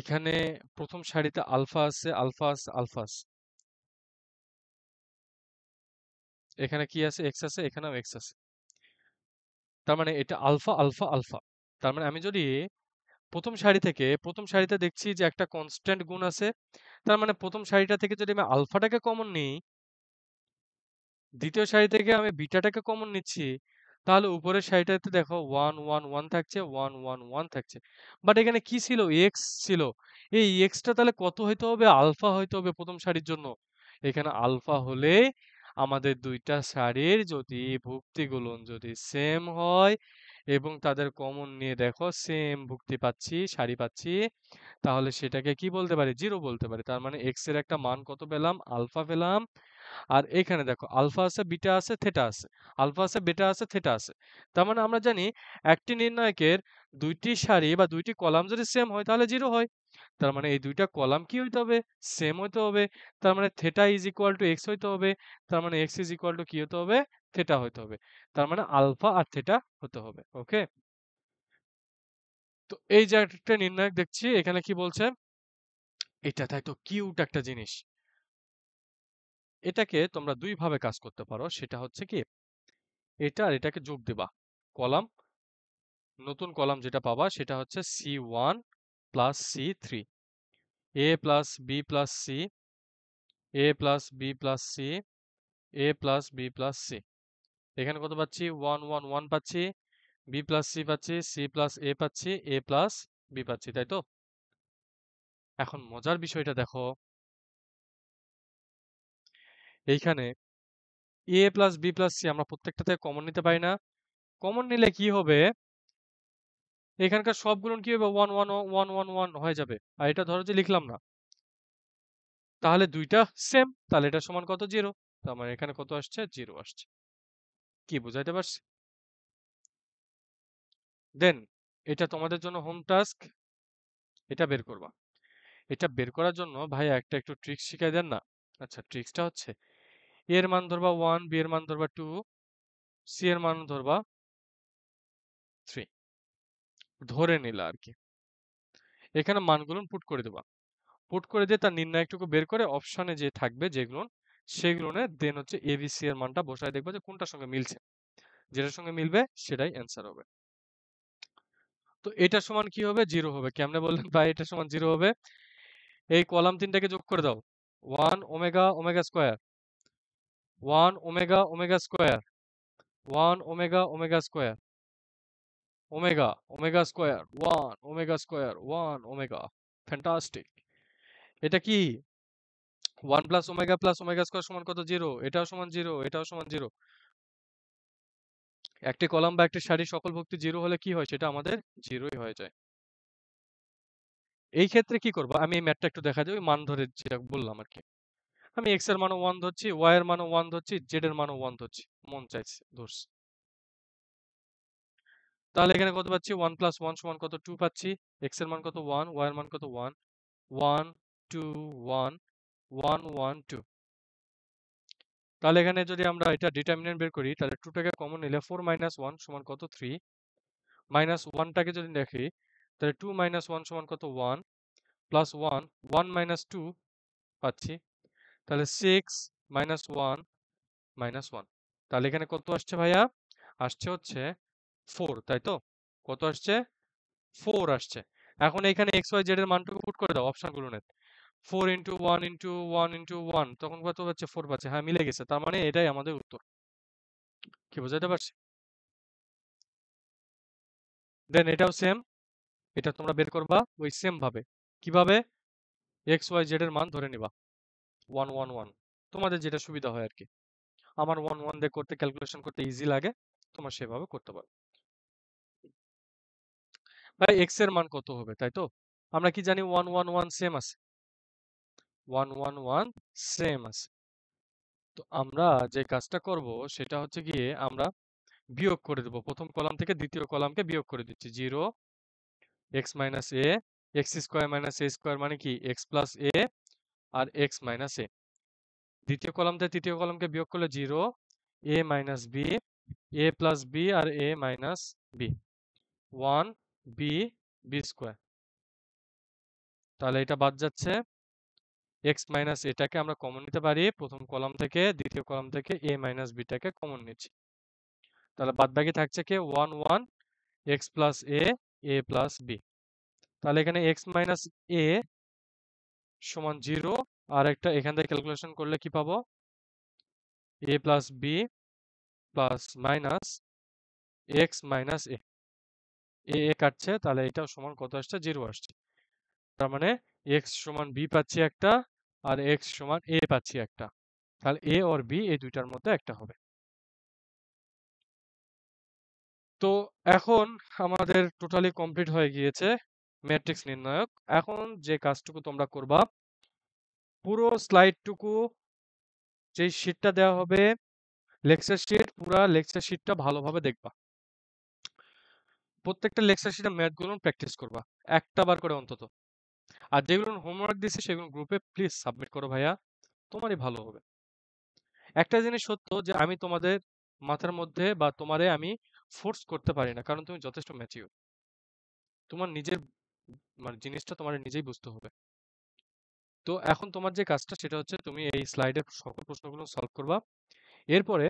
এখানে প্রথম সারিতে আলফা আছে, আলফা আছে, আলফা আছে, এখানে কি আছে, এক্স আছে, এখানেও এক্স আছে, তার মানে এটা আলফা আলফা আলফা, তার মানে আমি যদি প্রথম সারি থেকে, প্রথম সারিতে দেখছি যে একটা কনস্ট্যান্ট গুণ আছে, তার মানে প্রথম সারিটা থেকে যদি আমি আলফাটাকে কমন নিই, দ্বিতীয় সারি থেকে আমি বিটাটাকে কমন নিচ্ছি, তাহলে উপরের সারিটাতে দেখো 1 1 1 থাকছে, 1 1 1 থাকছে, বাট এখানে কি ছিল, এক্স ছিল, এই এক্সটা তাহলে কত হইতে হবে, আলফা হইতে হবে প্রথম সারির জন্য, এখানে আলফা হলে আমাদের দুইটা সারির যদি ভুক্তি গুলন যদি সেম হয় এবং তাদের কমন নিয়ে দেখো সেম ভুক্তি পাচ্ছি, সারি পাচ্ছি, তাহলে সেটাকে কি বলতে পারি, জিরো বলতে পারি, তার মানে এক্স এর একটা মান কত পেলাম, আলফা পেলাম, আর এখানে দেখো আলফা আছে, বিটা আছে, থেটা আছে, আলফা আছে, বেটা আছে, থেটা আছে, তার মানে আমরা জানি একটি নির্ণায়কের দুইটি সারি বা দুইটি কলাম যদি সেম হয় তাহলে জিরো হয়, তার মানে এই দুইটা কলাম কি হইতে হবে, সেম হইতে হবে, তার মানে theta is equal two x হইতে হবে, তার মানে এক্স ইজ ইকুয়াল টু কি হতে হবে, থেটা হইতে হবে, তার মানে আলফা আর থেটা হতে হবে, ওকে। তো এই যে একটা নির্ণায়ক দেখছি এখানে কি বলছে, এটা তাই তো কিউট একটা জিনিস, এটাকে তোমরা দুই ভাবে কাজ করতে পারো, সেটা হচ্ছে কি, এটা আর এটাকে যোগ দিবা, কলাম, নতুন কলাম যেটা পাবা সেটা হচ্ছে C1 plus C3, A plus B plus C, A plus B plus C, A plus B plus C, এখানে কত পাচ্ছি, 1 1 1 পাচ্ছি, বি প্লাস সি পাচ্ছি, সি প্লাস এ পাচ্ছি, এ প্লাস বি পাচ্ছি, তাই তো। এখন মজার বিষয়টা দেখো, এইখানে এ প্লাস বি প্লাস সি আমরা প্রত্যেকটাতে কমন নিতে পারি না, কমন নিলে কি হবে, এখানকার সবগুলো কি হবে, 1 1 1 1 1 হয়ে যাবে, আর এটা ধরো যে লিখলাম না, তাহলে দুইটা সেম, তাহলে এটা সমান কত, জিরো, তার মানে এখানে কত আসছে, জিরো আসছে, কি বুঝাইতে পারছি, দেন এটা তোমাদের জন্য হোম টাস্ক, এটা বের করবা, এটা বের করার জন্য ভাইয়া একটা একটু ট্রিক্স শিখাই দেন না, আচ্ছা ট্রিক্সটা হচ্ছে এ এর মান ধরবা 1, বি এর মান ধরবা 2, সি এর মান ধরবা 3, ধরে নিলা আর কি, এখানে মানগুলো পুট করে দেবা, পুট করে দিয়ে তার নির্ণায়কটুকু বের করে অপশনে যে থাকবে যেগুলো সেগুলো দেন হচ্ছে এবিসি এর মানটা বসায় দেখবো যে কোনটার সঙ্গে মিলছে, যেটার সঙ্গে মিলবে সেটাই অ্যান্সার হবে। তো এটা সমান কি হবে? জিরো হবে। কেমনে বললেন ভাই এটা সমান জিরো হবে? এই কলাম তিনটাকে যোগ করে দাও। 1 omega omega square, 1 omega omega square, 1 omega omega square, omega omega square, 1 omega square, 1 omega. Fantastic. এটা কি 1 প্লাস ওমেগা স্কোয়ার সমান কত? জিরো। এটাও সমান জিরো, এটাও সমান জিরো। একটি কলাম বা একটি সারি সকল ভুক্তি জিরো হলে কি হয়? সেটা আমাদের জিরোই হয়ে যায়। এই ক্ষেত্রে কি করবো? আমি এই ম্যাথটা একটু দেখা যায়, ওই মান ধরে যেটা বললাম আর কি। আমি এক্স এর মানও 1 ধরছি, ওয়াই এর মানও 1 ধরছি, জেড এর মানও 1 ধরছি। মন চাইছে ধরছি। তাহলে এখানে কত পাচ্ছি? 1 প্লাস 1 সমান কত? 2 পাচ্ছি। এক্স এর মান কত? 1, ওয়াই এর মান কত? 1, 1 2 1 1 1 2। তাহলে এখানে যদি আমরা এটা ডিটারমিনেন্ট বের করি তাহলে 2 টাকে কমন নিলে 4 মাইনাস 1 সমান কত? 3। মাইনাস 1 টাকে যদি দেখি তাহলে 2 মাইনাস 1 সমান কত? 1 প্লাস 1 1 মাইনাস 2 পাচ্ছি। তাহলে 6 মাইনাস 1 মাইনাস 1। তাহলে এখানে কত আসছে ভাইয়া? আসছে হচ্ছে 4, তাই তো? কত আসছে? 4 আসছে। এখন এখানে এক্স ওয়াই জেড এর মানটুকু পুট করে দাও অপশনগুলো নে। 4 ইন্টু 1 ইন্টু 1 ইন্টু 1 তখন কত পাচ্ছে? 4 পাচ্ছে। হ্যাঁ মিলে গেছে, তার মানে এটাই আমাদের উত্তর। কি বোঝাতে পারছি? দেন এটাও সেম, এটা তোমরা বের করবা ওই সেম ভাবে। কিভাবে? এক্স ওয়াই জেড এর মান ধরে নিবা 1 1 1, তোমাদের যেটা সুবিধা হয় আর কি। আমার 1 1 দিয়ে করতে ক্যালকুলেশন করতে ইজি লাগে, তোমার সেভাবে করতে পারো। ভাই এক্স এর মান কত হবে, তাই তো? আমরা কি জানি 1 1 1 সেম আছে, 1 1 1 সেম আছে। তো আমরা যে কাজটা করব সেটা হচ্ছে গিয়ে আমরা বিয়োগ করে দেব। প্রথম কলাম থেকে দ্বিতীয় কলামকে বিয়োগ করে দিচ্ছি। 0 x minus A, X square minus A square মানে কি এক্স প্লাস এ আর এক্স মাইনাস এ। দ্বিতীয় কলাম থেকে তৃতীয় কলামকে বিয়োগ করলে 0 A minus B, A plus B আর A minus B, 1 B B square. তাহলে এটা বাদ যাচ্ছে। এক্স মাইনাস এটাকে আমরা কমন নিতে পারি প্রথম কলাম থেকে, দ্বিতীয় কলাম থেকে এ মাইনাস বিটাকে কমন নিচ্ছি। তাহলে বাদ বাকি থাকছে কি 1 1 এক্স প্লাস এ প্লাস বি। তাহলে এখানে এক্স মাইনাস এ সমান 0, আর একটা এখান থেকে ক্যালকুলেশন করলে কি পাবো? A plus B plus minus X minus A. A কাটছে, তাহলে এটাও সমান কত আসছে? 0 আসছে। তার মানে এক্স সমান বি পাচ্ছি একটা, আর এক্স সমান এ পাচ্ছি একটা। তাহলে এ আর বি এই দুইটার মধ্যে একটা হবে। তো এখন আমাদের টোটালি কমপ্লিট হয়ে গিয়েছে ম্যাট্রিক্স নির্ণায়ক। এখন যে কাজটুকু তোমরা করবা, পুরো স্লাইডটুকু যে শীটটা দেওয়া হবে লেকচার শিট, পুরো লেকচার শিটটা ভালোভাবে দেখবা। প্রত্যেকটা লেকচার শিটে ম্যাথগুলো প্র্যাকটিস করবা একটা বার করে অন্তত। আর যেগুলো হোমওয়ার্ক দিয়েছে সেগুলো গ্রুপে প্লিজ সাবমিট করো ভাইয়া, তোমারই ভালো হবে। একটা জিনিস সত্য যে আমি তোমাদের মাথার মধ্যে বা তোমারে আমি ফোর্স করতে পারি না, কারণ তুমি যথেষ্ট ম্যাচিউর। তোমার নিজের মানে জিনিসটা তোমার নিজেই বুঝতে হবে। তো এখন তোমার যে কাজটা সেটা হচ্ছে তুমি এই স্লাইডের সকল প্রশ্নগুলো সলভ করবা। এরপরে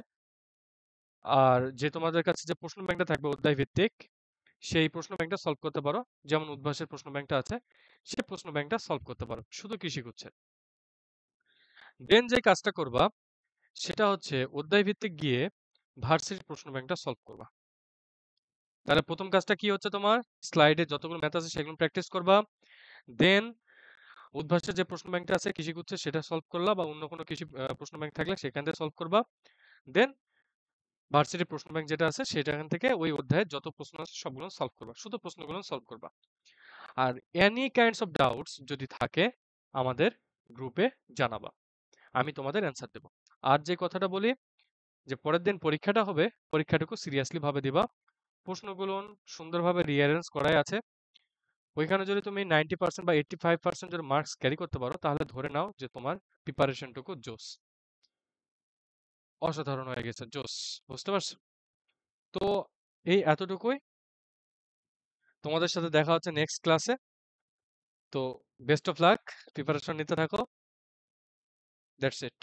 আর যে তোমাদের কাছে যে প্রশ্ন ব্যাংকটা থাকবে অধ্যায় ভিত্তিক, সেই প্রশ্ন ব্যাংকটা সলভ করতে পারো। যেমন উদ্ভাসের প্রশ্ন ব্যাংকটা আছে, সেই প্রশ্ন ব্যাংকটা সলভ করতে পারো শুধু কৃষি গুচ্ছের। দেন যে কাজটা করবা সেটা হচ্ছে অধ্যায় ভিত্তিক গিয়ে ভার্সিটির প্রশ্ন ব্যাংকটা সলভ করবা। তাহলে প্রথম কাজটা কি হচ্ছে? তোমার স্লাইডে যতগুলো ম্যাথ আছে সেগুলো প্র্যাকটিস করবা। দেন উদ্ভাসের যে প্রশ্ন ব্যাংকটা আছে কৃষি গুচ্ছের সেটা সলভ করলা, বা অন্য কোনো কৃষি প্রশ্ন ব্যাংক থাকলে সেখান থেকে সলভ করবা। দেন ভার্সিটি প্রশ্ন ব্যাংক যেটা আছে সেখান থেকে ওই অধ্যায়ের যত প্রশ্ন আছে সবগুলো সলভ করবা, শুধু প্রশ্নগুলো সলভ করবা। আর এনি কাইন্ডস অফ ডাউটস যদি থাকে আমাদের গ্রুপে জানাবা, আমি তোমাদের অ্যান্সার দেব। আর যে কথাটা বলি যে পরের দিন পরীক্ষাটা হবে, পরীক্ষাটুকু সিরিয়াসলি ভাবে দিবা। প্রশ্নগুলো সুন্দরভাবে রিঅ্যারেঞ্জ করাই আছে। ওইখানে যদি তুমি 90% বা 85% যদি মার্কস ক্যারি করতে পারো তাহলে ধরে নাও যে তোমার প্রিপারেশনটুকু জোস, অসাধারণ হয়ে গেছে, জোস। বুঝতে পারছো? তো এই এতটুকুই। তোমাদের সাথে দেখা হচ্ছে নেক্সট ক্লাসে। তো বেস্ট অফ লাক, প্রিপারেশন নিতে থাকো। That's it.